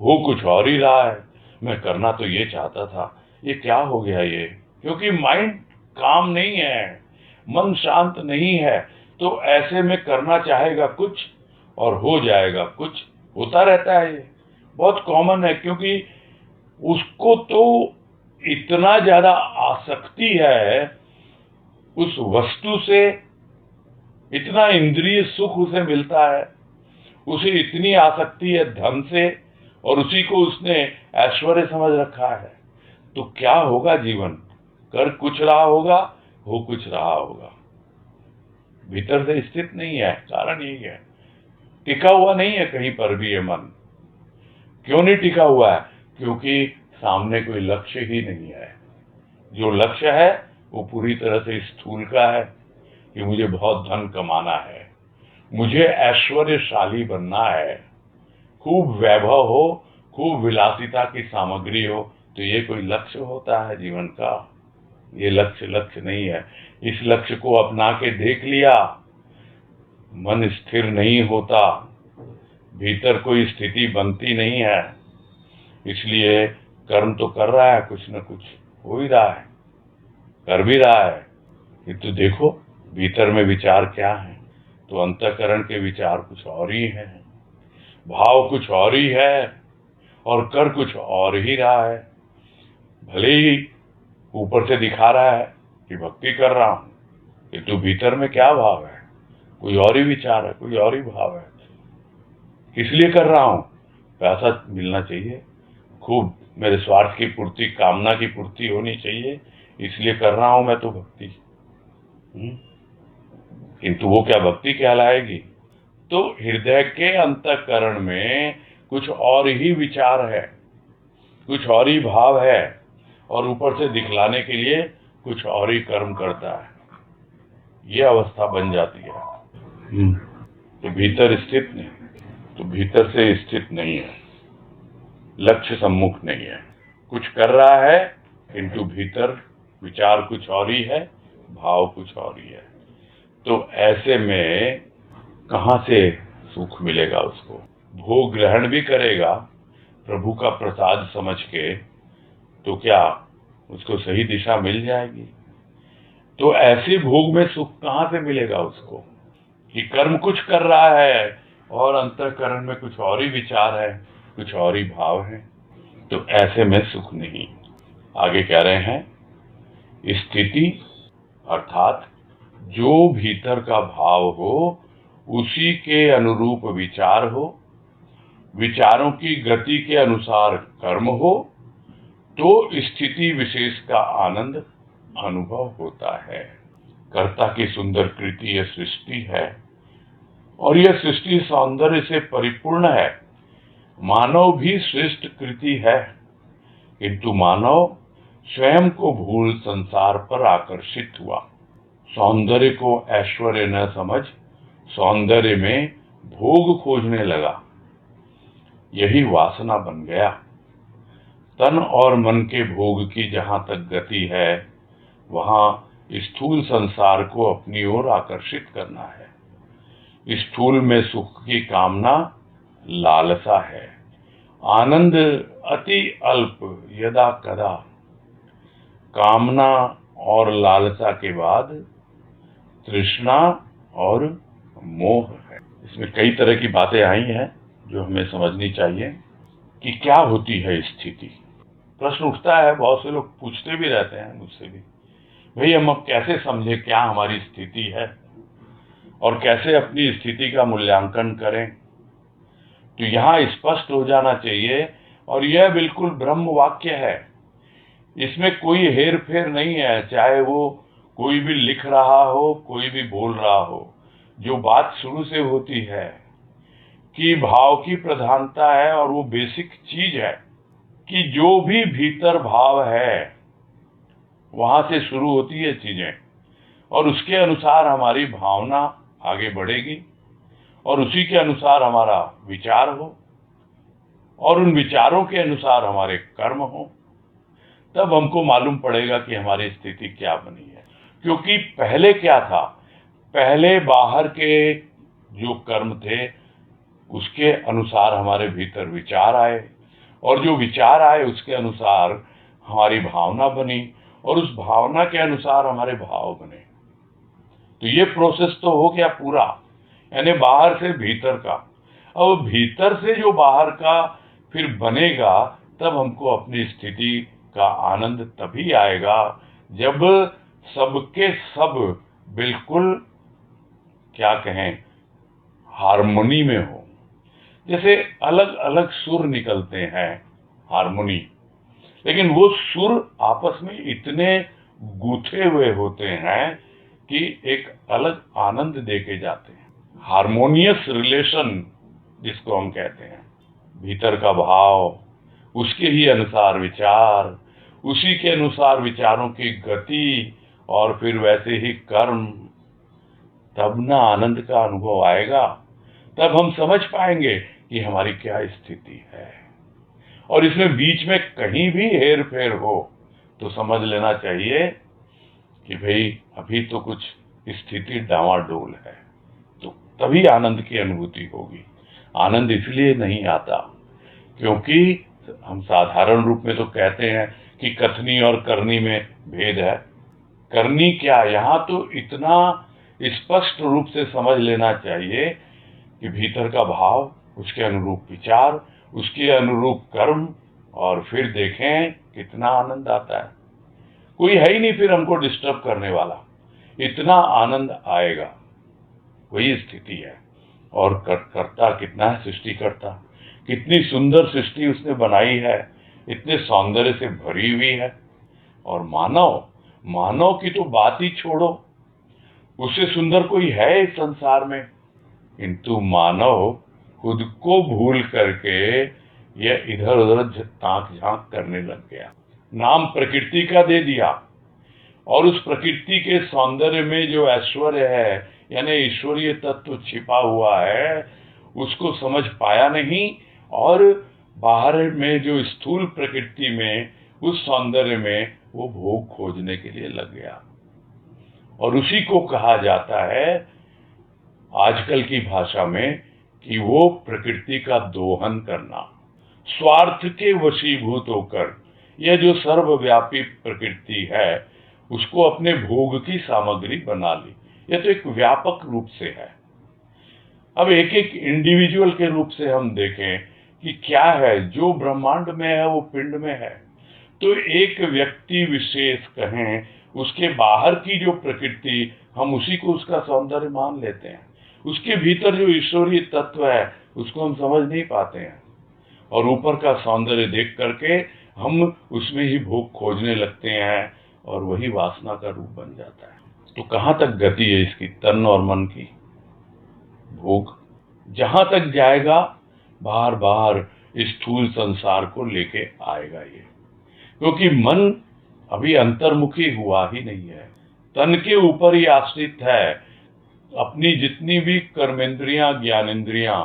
Speaker 1: हो कुछ और ही रहा है। मैं करना तो ये चाहता था, ये क्या हो गया ये? क्योंकि माइंड काम नहीं है, मन शांत नहीं है, तो ऐसे में करना चाहेगा कुछ और हो जाएगा कुछ। होता रहता है, ये बहुत कॉमन है, क्योंकि उसको तो इतना ज्यादा आसक्ति है उस वस्तु से, इतना इंद्रिय सुख उसे मिलता है, उसे इतनी आसक्ति है धन से, और उसी को उसने ऐश्वर्य समझ रखा है। तो क्या होगा? जीवन कर कुछ रहा होगा, हो कुछ रहा होगा, भीतर से स्थित नहीं है। कारण यही है, टिका हुआ नहीं है कहीं पर भी ये मन। क्यों नहीं टिका हुआ है? क्योंकि सामने कोई लक्ष्य ही नहीं है। जो लक्ष्य है वो पूरी तरह से स्थूल का है कि मुझे बहुत धन कमाना है, मुझे ऐश्वर्यशाली बनना है, खूब वैभव हो, खूब विलासिता की सामग्री हो। तो ये कोई लक्ष्य होता है जीवन का? ये लक्ष्य नहीं है। इस लक्ष्य को अपना के देख लिया, मन स्थिर नहीं होता, भीतर कोई स्थिति बनती नहीं है। इसलिए कर्म तो कर रहा है, कुछ न कुछ हो ही रहा है, कर भी रहा है, किंतु देखो भीतर में विचार क्या है। तो अंतःकरण के विचार कुछ और ही हैं, भाव कुछ और ही है, और कर कुछ और ही रहा है। भले ही ऊपर से दिखा रहा है कि भक्ति कर रहा हूं, किंतु भीतर में क्या भाव है? कोई और ही विचार है, कोई और ही भाव है। किस लिए कर रहा हूं? पैसा मिलना चाहिए, खूब मेरे स्वार्थ की पूर्ति, कामना की पूर्ति होनी चाहिए, इसलिए कर रहा हूं मैं तो भक्ति। किंतु वो क्या भक्ति कहलाएगी? तो हृदय के अंतःकरण में कुछ और ही विचार है, कुछ और ही भाव है, और ऊपर से दिखलाने के लिए कुछ और ही कर्म करता है। ये अवस्था बन जाती है। तो भीतर स्थित नहीं, तो भीतर से स्थित नहीं है, लक्ष्य सम्मुख नहीं है, कुछ कर रहा है किंतु भीतर विचार कुछ और ही है, भाव कुछ और ही है। तो ऐसे में कहाँ से सुख मिलेगा उसको? भोग ग्रहण भी करेगा प्रभु का प्रसाद समझ के, तो क्या उसको सही दिशा मिल जाएगी? तो ऐसे भोग में सुख कहाँ से मिलेगा उसको कि कर्म कुछ कर रहा है और अंतःकरण में कुछ और ही विचार है, कुछ और ही भाव है। तो ऐसे में सुख नहीं। आगे कह रहे हैं, स्थिति अर्थात जो भीतर का भाव हो उसी के अनुरूप विचार हो, विचारों की गति के अनुसार कर्म हो, तो स्थिति विशेष का आनंद अनुभव होता है। कर्ता की सुंदर कृति यह सृष्टि है और यह सृष्टि सौंदर्य से परिपूर्ण है। मानव भी श्रेष्ठ कृति है, किंतु मानव स्वयं को भूल संसार पर आकर्षित हुआ। सौंदर्य को ऐश्वर्य न समझ सौंदर्य में भोग खोजने लगा। यही वासना बन गया। तन और मन के भोग की जहां तक गति है, वहां स्थूल संसार को अपनी ओर आकर्षित करना है। स्थूल में सुख की कामना लालसा है। आनंद अति अल्प यदा कदा। कामना और लालसा के बाद तृष्णा और मोह है। इसमें कई तरह की बातें आई हैं जो हमें समझनी चाहिए कि क्या होती है स्थिति। प्रश्न उठता है, बहुत से लोग पूछते भी रहते हैं मुझसे भी, भाई हम अब कैसे समझे क्या हमारी स्थिति है और कैसे अपनी स्थिति का मूल्यांकन करें। तो यहाँ स्पष्ट हो जाना चाहिए, और यह बिल्कुल ब्रह्म वाक्य है, इसमें कोई हेर फेर नहीं है। चाहे वो कोई भी लिख रहा हो, कोई भी बोल रहा हो, जो बात शुरू से होती है कि भाव की प्रधानता है, और वो बेसिक चीज है कि जो भी भीतर भाव है वहां से शुरू होती है चीजें, और उसके अनुसार हमारी भावना आगे बढ़ेगी, और उसी के अनुसार हमारा विचार हो, और उन विचारों के अनुसार हमारे कर्म हो। तब हमको मालूम पड़ेगा कि हमारी स्थिति क्या बनी है। क्योंकि पहले क्या था, पहले बाहर के जो कर्म थे उसके अनुसार हमारे भीतर विचार आए, और जो विचार आए उसके अनुसार हमारी भावना बनी, और उस भावना के अनुसार हमारे भाव बने। तो ये प्रोसेस तो हो गया पूरा, यानी बाहर से भीतर का। अब भीतर से जो बाहर का फिर बनेगा, तब हमको अपनी स्थिति का आनंद तभी आएगा जब सबके सब बिल्कुल क्या कहें, हार्मोनी में हो। जैसे अलग अलग सुर निकलते हैं, हार्मोनी, लेकिन वो सुर आपस में इतने गूथे हुए होते हैं कि एक अलग आनंद देके जाते हैं। हार्मोनियस रिलेशन जिसको हम कहते हैं, भीतर का भाव, उसके ही अनुसार विचार, उसी के अनुसार विचारों की गति, और फिर वैसे ही कर्म, तब ना आनंद का अनुभव आएगा। तब हम समझ पाएंगे कि हमारी क्या स्थिति है। और इसमें बीच में कहीं भी हेर फेर हो तो समझ लेना चाहिए कि भाई अभी तो कुछ स्थिति डावाडोल है। तो तभी आनंद की अनुभूति होगी। आनंद इसलिए नहीं आता क्योंकि हम साधारण रूप में तो कहते हैं कि कथनी और करनी में भेद है। करनी क्या, यहाँ तो इतना स्पष्ट रूप से समझ लेना चाहिए कि भीतर का भाव, उसके अनुरूप विचार, उसके अनुरूप कर्म, और फिर देखें कितना आनंद आता है। कोई है ही नहीं फिर हमको डिस्टर्ब करने वाला, इतना आनंद आएगा। वही स्थिति है। और करता कितना है, सृष्टि करता, कितनी सुंदर सृष्टि उसने बनाई है, इतने सौंदर्य से भरी हुई है। और मानव की तो बात ही छोड़ो, उससे सुंदर कोई है इस संसार में? किंतु मानव खुद को भूल करके यह इधर उधर ताक झांक करने लग गया। नाम प्रकृति का दे दिया और उस प्रकृति के सौंदर्य में जो ऐश्वर्य है, यानी ईश्वरीय तत्व छिपा हुआ है, उसको समझ पाया नहीं और बाहर में जो स्थूल प्रकृति में, उस सौंदर्य में वो भोग खोजने के लिए लग गया। और उसी को कहा जाता है आजकल की भाषा में कि वो प्रकृति का दोहन करना, स्वार्थ के वशीभूत होकर यह जो सर्वव्यापी प्रकृति है उसको अपने भोग की सामग्री बना ली। यह तो एक व्यापक रूप से है। अब एक एक इंडिविजुअल के रूप से हम देखें कि क्या है, जो ब्रह्मांड में है वो पिंड में है। तो एक व्यक्ति विशेष कहें, उसके बाहर की जो प्रकृति, हम उसी को उसका सौंदर्य मान लेते हैं। उसके भीतर जो ईश्वरीय तत्व है उसको हम समझ नहीं पाते हैं और ऊपर का सौंदर्य देख करके हम उसमें ही भोग खोजने लगते हैं और वही वासना का रूप बन जाता है। तो कहाँ तक गति है इसकी, तन और मन की? भोग जहां तक जाएगा, बार बार स्थूल संसार को लेके आएगा ये, क्योंकि मन अभी अंतर्मुखी हुआ ही नहीं है, तन के ऊपर ही आश्रित है। अपनी जितनी भी कर्मेंद्रियां, ज्ञानेंद्रियां,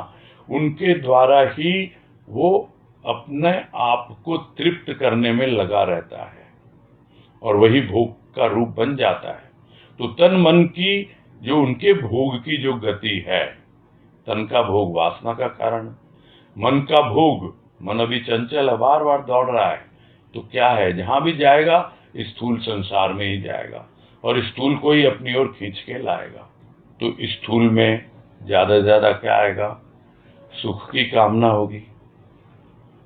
Speaker 1: उनके द्वारा ही वो अपने आप को तृप्त करने में लगा रहता है और वही भोग का रूप बन जाता है। तो तन मन की जो उनके भोग की जो गति है, तन का भोग वासना का कारण, मन का भोग, मन अभी चंचल है, बार बार दौड़ रहा है, तो क्या है, जहां भी जाएगा स्थूल संसार में ही जाएगा और स्थूल को ही अपनी ओर खींच के लाएगा। तो स्थूल में ज्यादा से ज्यादा क्या आएगा, सुख की कामना होगी,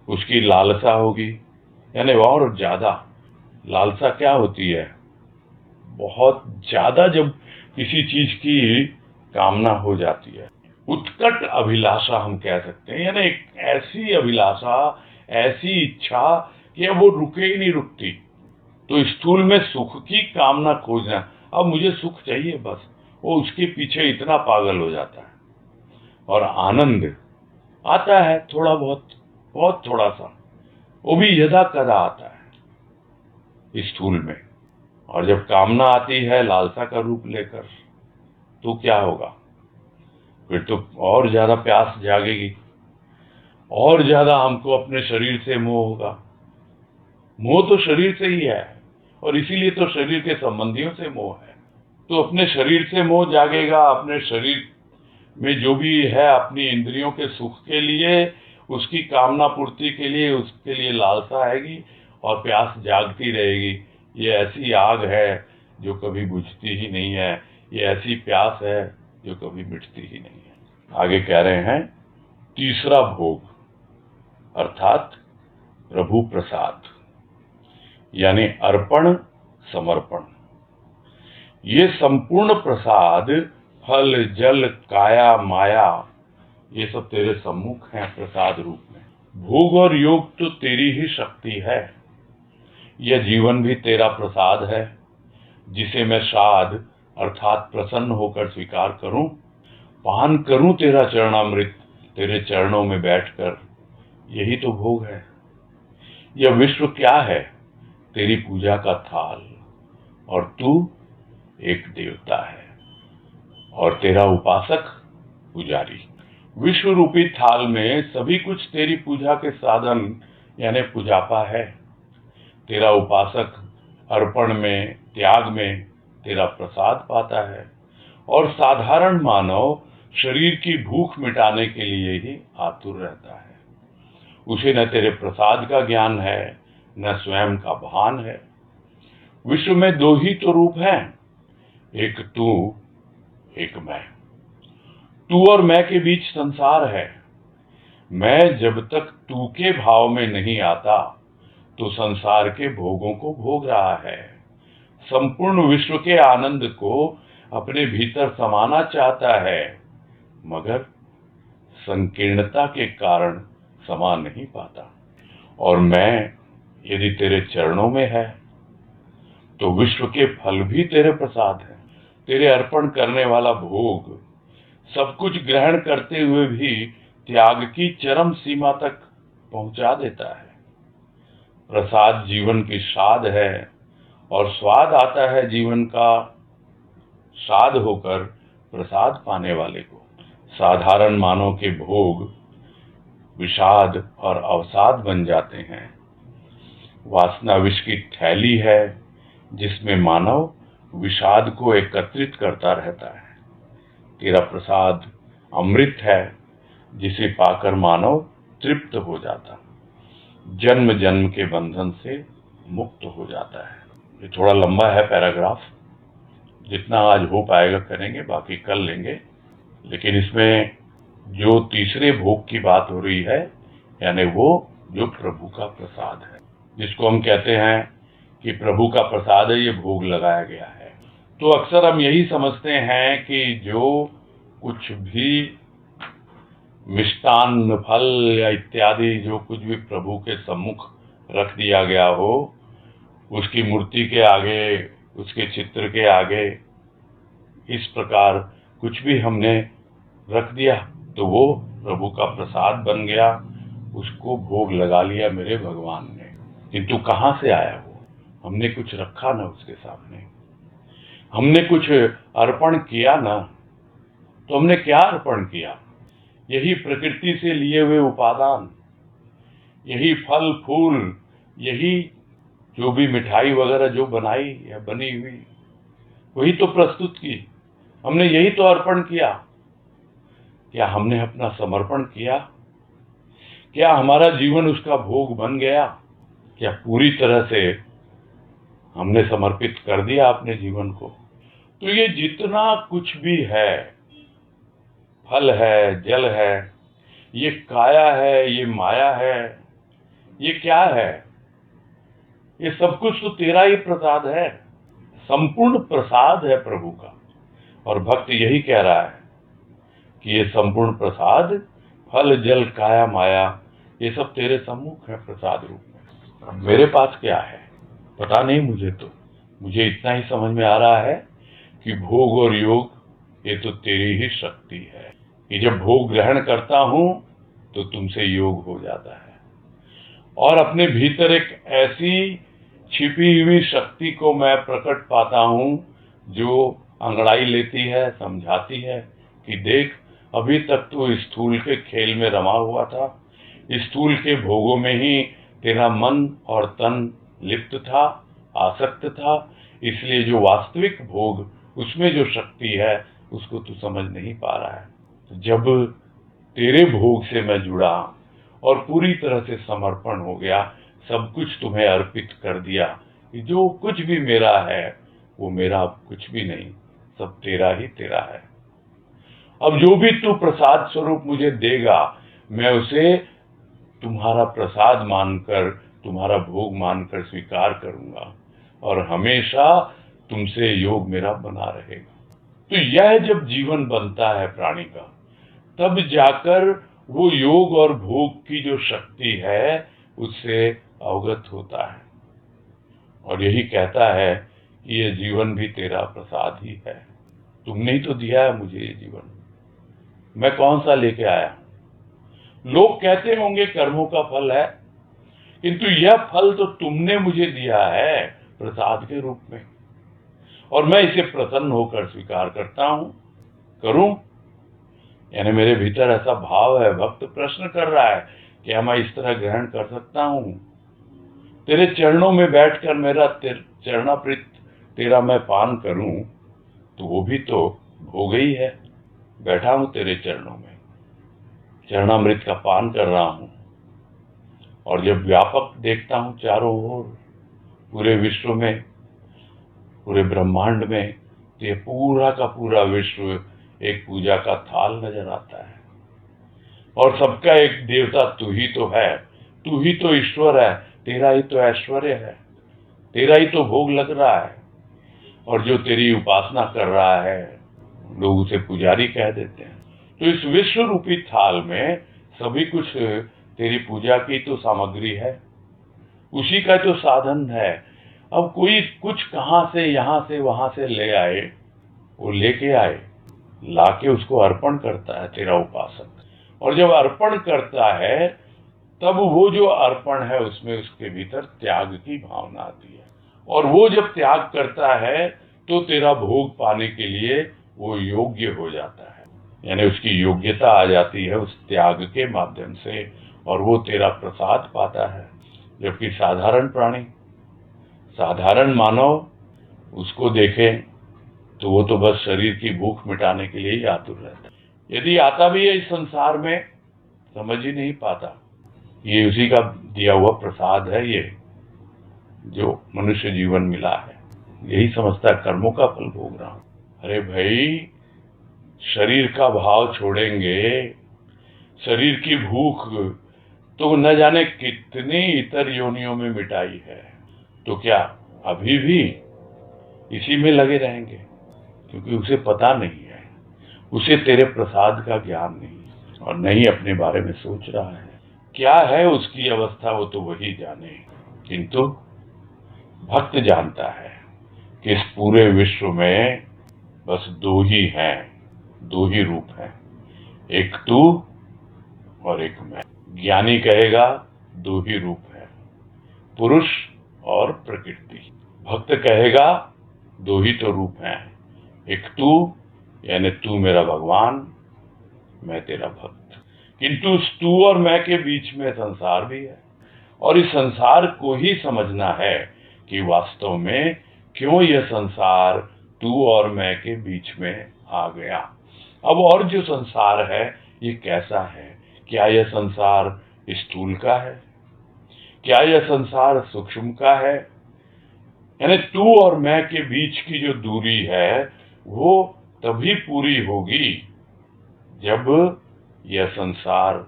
Speaker 1: उसकी लालसा होगी, यानी और ज्यादा लालसा क्या होती है, बहुत ज्यादा जब किसी चीज की कामना हो जाती है, उत्कट अभिलाषा हम कह सकते हैं, यानी एक ऐसी अभिलाषा, ऐसी इच्छा कि वो रुके ही नहीं रुकती। तो स्थूल में सुख की कामना खोजना, अब मुझे सुख चाहिए बस, वो उसके पीछे इतना पागल हो जाता है। और आनंद आता है थोड़ा बहुत, बहुत थोड़ा सा, वो भी यदा कदा आता है स्थूल में। और जब कामना आती है लालसा का रूप लेकर, तो क्या होगा, फिर तो और ज्यादा प्यास जागेगी, और ज्यादा हमको अपने शरीर से मोह होगा। मोह तो शरीर से ही है और इसीलिए तो शरीर के संबंधियों से मोह है। तो अपने शरीर से मोह जागेगा, अपने शरीर में जो भी है, अपनी इंद्रियों के सुख के लिए, उसकी कामना पूर्ति के लिए, उसके लिए लालसा आएगी और प्यास जागती रहेगी। ये ऐसी आग है जो कभी बुझती ही नहीं है, ये ऐसी प्यास है जो कभी मिटती ही नहीं है। आगे कह रहे हैं तीसरा भोग अर्थात प्रभु प्रसाद, यानी अर्पण समर्पण। ये संपूर्ण प्रसाद, फल जल काया माया, ये सब तेरे सम्मुख हैं प्रसाद रूप में। भोग और योग तो तेरी ही शक्ति है, यह जीवन भी तेरा प्रसाद है, जिसे मैं साध अर्थात प्रसन्न होकर स्वीकार करूं, पान करूं तेरा चरणामृत, तेरे चरणों में बैठकर, यही तो भोग है। यह विश्व क्या है, तेरी पूजा का थाल, और तू एक देवता है और तेरा उपासक पुजारी। विश्व रूपी थाल में सभी कुछ तेरी पूजा के साधन यानी पूजापा है। तेरा उपासक अर्पण में, त्याग में तेरा प्रसाद पाता है और साधारण मानव शरीर की भूख मिटाने के लिए ही आतुर रहता है। उसे न तेरे प्रसाद का ज्ञान है, न स्वयं का भान है। विश्व में दो ही तो रूप हैं, एक तू, एक मैं। तू और मैं के बीच संसार है। मैं जब तक तू के भाव में नहीं आता तो संसार के भोगों को भोग रहा है, संपूर्ण विश्व के आनंद को अपने भीतर समाना चाहता है, मगर संकीर्णता के कारण समा नहीं पाता। और मैं यदि तेरे चरणों में है तो विश्व के फल भी तेरे प्रसाद है। तेरे अर्पण करने वाला भोग सब कुछ ग्रहण करते हुए भी त्याग की चरम सीमा तक पहुंचा देता है। प्रसाद जीवन की स्वाद है और स्वाद आता है जीवन का साध होकर प्रसाद पाने वाले को। साधारण मानव के भोग विषाद और अवसाद बन जाते हैं। वासना विष की थैली है जिसमें मानव विषाद को एकत्रित करता रहता है। तेरा प्रसाद अमृत है जिसे पाकर मानव तृप्त हो जाता, जन्म जन्म के बंधन से मुक्त हो जाता है। ये थोड़ा लंबा है पैराग्राफ, जितना आज हो पाएगा करेंगे, बाकी कल लेंगे। लेकिन इसमें जो तीसरे भोग की बात हो रही है, यानी वो जो प्रभु का प्रसाद है, जिसको हम कहते हैं कि प्रभु का प्रसाद है, ये भोग लगाया गया है। तो अक्सर हम यही समझते हैं कि जो कुछ भी मिष्टान्न फल या इत्यादि जो कुछ भी प्रभु के सम्मुख रख दिया गया हो, उसकी मूर्ति के आगे, उसके चित्र के आगे इस प्रकार कुछ भी हमने रख दिया तो वो प्रभु का प्रसाद बन गया, उसको भोग लगा लिया मेरे भगवान ने। किंतु कहाँ से आया वो? हमने कुछ रखा ना उसके सामने, हमने कुछ अर्पण किया ना। तो हमने क्या अर्पण किया? यही प्रकृति से लिए हुए उपादान, यही फल फूल, यही जो भी मिठाई वगैरह जो बनाई या बनी हुई, वही तो प्रस्तुत की हमने, यही तो अर्पण किया। क्या हमने अपना समर्पण किया? क्या हमारा जीवन उसका भोग बन गया? क्या पूरी तरह से हमने समर्पित कर दिया अपने जीवन को? तो ये जितना कुछ भी है, फल है, जल है, ये काया है, ये माया है, ये क्या है? ये सब कुछ तो तेरा ही प्रसाद है, संपूर्ण प्रसाद है प्रभु का। और भक्त यही कह रहा है कि ये संपूर्ण प्रसाद, फल जल काया माया, ये सब तेरे सम्मुख है प्रसाद रूप में। अब मेरे पास क्या है पता नहीं मुझे, तो मुझे इतना ही समझ में आ रहा है कि भोग और योग ये तो तेरी ही शक्ति है, कि जब भोग ग्रहण करता हूं तो तुमसे योग हो जाता है। और अपने भीतर एक ऐसी छिपी हुई शक्ति को मैं प्रकट पाता हूं जो अंगड़ाई लेती है, समझाती है कि देख, अभी तक तो स्थूल के खेल में रमा हुआ था, स्थूल के भोगों में ही तेरा मन और तन लिप्त था, आसक्त था, इसलिए जो वास्तविक भोग, उसमें जो शक्ति है उसको तू समझ नहीं पा रहा है। तो जब तेरे भोग से मैं जुड़ा और पूरी तरह से समर्पण हो गया, सब कुछ तुम्हें अर्पित कर दिया, जो कुछ भी मेरा है वो मेरा कुछ भी नहीं, सब तेरा ही तेरा है। अब जो भी तू प्रसाद स्वरूप मुझे देगा, मैं उसे तुम्हारा प्रसाद मानकर, तुम्हारा भोग मानकर स्वीकार करूंगा और हमेशा तुमसे योग मेरा बना रहेगा। तो यह जब जीवन बनता है प्राणी का, तब जाकर वो योग और भोग की जो शक्ति है उससे अवगत होता है और यही कहता है कि ये जीवन भी तेरा प्रसाद ही है। तुमने ही तो दिया है मुझे ये जीवन, मैं कौन सा लेके आया? लोग कहते होंगे कर्मों का फल है, किंतु यह फल तो तुमने मुझे दिया है प्रसाद के रूप में, और मैं इसे प्रसन्न होकर स्वीकार करता हूं। करूं? यानी मेरे भीतर ऐसा भाव है, भक्त प्रश्न कर रहा है, क्या मैं इस तरह ग्रहण कर सकता हूं? तेरे चरणों में बैठकर मेरा चरणामृत तेरा मैं पान करूं, तो वो भी तो भोग ही है। बैठा हूं तेरे चरणों में, चरणामृत का पान कर रहा हूं, और जब व्यापक देखता हूं चारों ओर, पूरे विश्व में, पूरे ब्रह्मांड में, तो ये पूरा का पूरा विश्व एक पूजा का थाल नजर आता है। और सबका एक देवता तू ही तो है, तू ही तो ईश्वर है, तेरा ही तो ऐश्वर्य है, तेरा ही तो भोग लग रहा है। और जो तेरी उपासना कर रहा है, लोग उसे पुजारी कह देते हैं। तो इस विश्व रूपी थाल में सभी कुछ तेरी पूजा की तो सामग्री है, उसी का तो साधन है। अब कोई कुछ कहां से, यहां से, वहां से ले आए, वो लेके आए, लाके उसको अर्पण करता है तेरा उपासक। और जब अर्पण करता है तब वो जो अर्पण है उसमें उसके भीतर त्याग की भावना आती है, और वो जब त्याग करता है तो तेरा भोग पाने के लिए वो योग्य हो जाता है, यानी उसकी योग्यता आ जाती है उस त्याग के माध्यम से, और वो तेरा प्रसाद पाता है। जबकि साधारण प्राणी, साधारण मानव उसको देखें तो वो तो बस शरीर की भूख मिटाने के लिए ही आतुर रहता है। यदि आता भी है इस संसार में, समझ ही नहीं पाता ये उसी का दिया हुआ प्रसाद है, ये जो मनुष्य जीवन मिला है, यही समझता है कर्मों का फल भोग रहा हूं। अरे भाई, शरीर का भाव छोड़ेंगे, शरीर की भूख तो न जाने कितनी इतर योनियों में मिटाई है, तो क्या अभी भी इसी में लगे रहेंगे? क्योंकि उसे पता नहीं है, उसे तेरे प्रसाद का ज्ञान नहीं है, और नहीं अपने बारे में सोच रहा है। क्या है उसकी अवस्था वो तो वही जाने, किंतु भक्त जानता है कि इस पूरे विश्व में बस दो ही हैं, दो ही रूप हैं, एक तू और एक मैं। ज्ञानी कहेगा दो ही रूप है, पुरुष और प्रकृति। भक्त कहेगा दो ही तो रूप हैं, एक तू यानी तू मेरा भगवान, मैं तेरा भक्त। किंतु उस तू और मैं के बीच में संसार भी है, और इस संसार को ही समझना है कि वास्तव में क्यों यह संसार तू और मैं के बीच में आ गया। अब और जो संसार है ये कैसा है? क्या यह संसार स्थूल का है? क्या यह संसार सूक्ष्म का है? यानी तू और मैं के बीच की जो दूरी है वो तभी पूरी होगी जब यह संसार,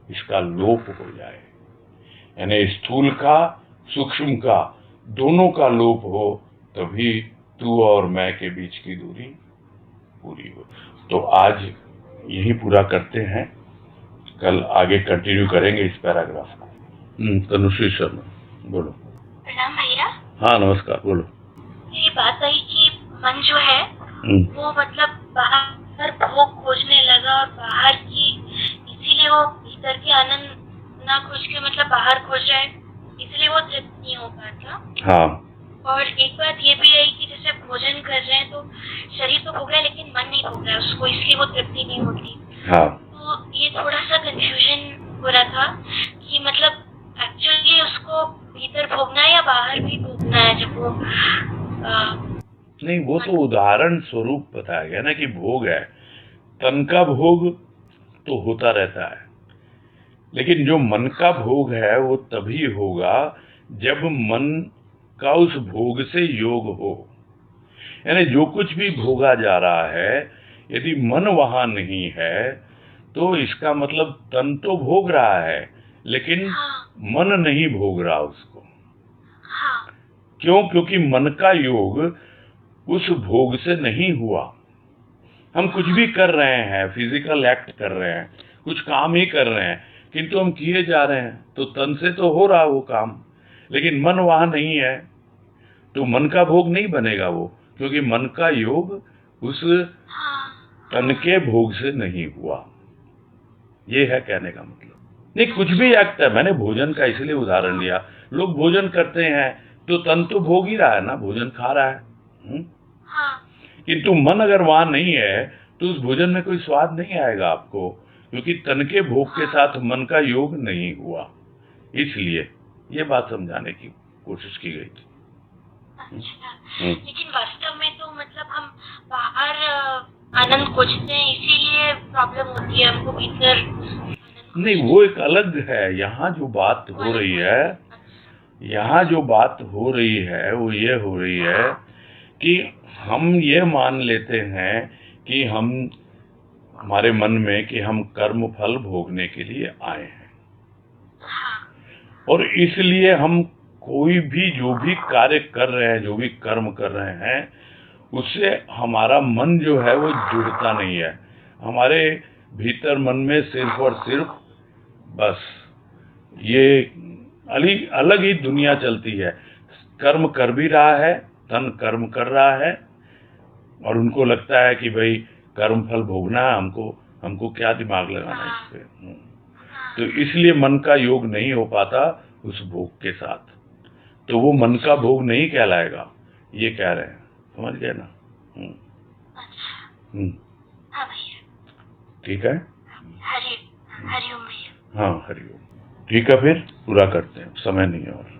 Speaker 1: इसका लोप हो जाए, यानी स्थूल का सूक्ष्म का दोनों का लोप हो, तभी तू और मैं के बीच की दूरी पूरी हो। तो आज यही पूरा करते हैं, कल आगे कंटिन्यू करेंगे इस पैराग्राफ को। तनुश्री शर्मा बोलो।
Speaker 2: प्रणाम भैया।
Speaker 1: हाँ नमस्कार, बोलो।
Speaker 2: ये बात आई कि मन जो है वो मतलब बाहर भोग खोजने लगा, और बाहर की, इसीलिए वो भीतर के आनंद ना खोज के मतलब बाहर खोज रहा है, इसलिए वो तृप्त नहीं हो पाता।
Speaker 1: हाँ।
Speaker 2: और एक बात ये भी आई कि जैसे भोजन कर रहे हैं तो शरीर तो भोग रहा है लेकिन मन नहीं भोग रहा है उसको, इसलिए वो तृप्ति नहीं होती।
Speaker 1: हाँ।
Speaker 2: तो ये थोड़ा सा कंफ्यूजन हो रहा था कि मतलब एक्चुअली उसको भीतर भोगना है या बाहर भी भोगना है जब वो
Speaker 1: नहीं, वो तो उदाहरण स्वरूप बताया गया ना कि भोग है, तन का भोग तो होता रहता है, लेकिन जो मन का भोग है वो तभी होगा जब मन का उस भोग से योग हो। यानी जो कुछ भी भोगा जा रहा है, यदि मन वहां नहीं है तो इसका मतलब तन तो भोग रहा है लेकिन मन नहीं भोग रहा उसको। क्यों? क्योंकि मन का योग उस भोग से नहीं हुआ। हम कुछ भी कर रहे हैं, फिजिकल एक्ट कर रहे हैं, कुछ काम ही कर रहे हैं, किंतु हम किए जा रहे हैं तो तन से तो हो रहा वो काम, लेकिन मन वहां नहीं है तो मन का भोग नहीं बनेगा वो, क्योंकि मन का योग उस तन के भोग से नहीं हुआ। ये है कहने का मतलब। नहीं, कुछ भी एक्ट है, मैंने भोजन का इसलिए उदाहरण लिया, लोग भोजन करते हैं तो तन तो भोग ही रहा है ना, भोजन खा रहा है, किंतु मन अगर वहां नहीं है तो उस भोजन में कोई स्वाद नहीं आएगा आपको, क्योंकि तन के भोग के साथ मन का योग नहीं हुआ। इसलिए ये बात समझाने की कोशिश की गई थी।
Speaker 2: अच्छा, लेकिन वास्तव में तो मतलब हम बाहर आनंद खोजते हैं, इसीलिए प्रॉब्लम होती है हमको भीतर।
Speaker 1: नहीं, वो एक अलग है। यहाँ जो बात हो रही है, यहाँ जो बात हो रही है वो ये हो रही है कि हम ये मान लेते हैं कि हम, हमारे मन में कि हम कर्म फल भोगने के लिए आए हैं, और इसलिए हम कोई भी जो भी कार्य कर रहे हैं, जो भी कर्म कर रहे हैं, उससे हमारा मन जो है वो जुड़ता नहीं है। हमारे भीतर मन में सिर्फ और सिर्फ बस ये अलग ही दुनिया चलती है। कर्म कर भी रहा है, तन कर्म कर रहा है, और उनको लगता है कि भाई कर्म फल भोगना है हमको, हमको क्या दिमाग लगाना
Speaker 2: हाँ।
Speaker 1: इस पे। तो इसलिए मन का योग नहीं हो पाता उस भोग के साथ, तो वो मन का भोग नहीं कहलाएगा, ये कह रहे हैं, समझ गए ना।
Speaker 2: अच्छा।
Speaker 1: हम्म,
Speaker 2: हाँ भैया।
Speaker 1: ठीक है।
Speaker 2: हरिओम भैया।
Speaker 1: हाँ हरिओम। ठीक है, फिर पूरा करते हैं, समय नहीं है और।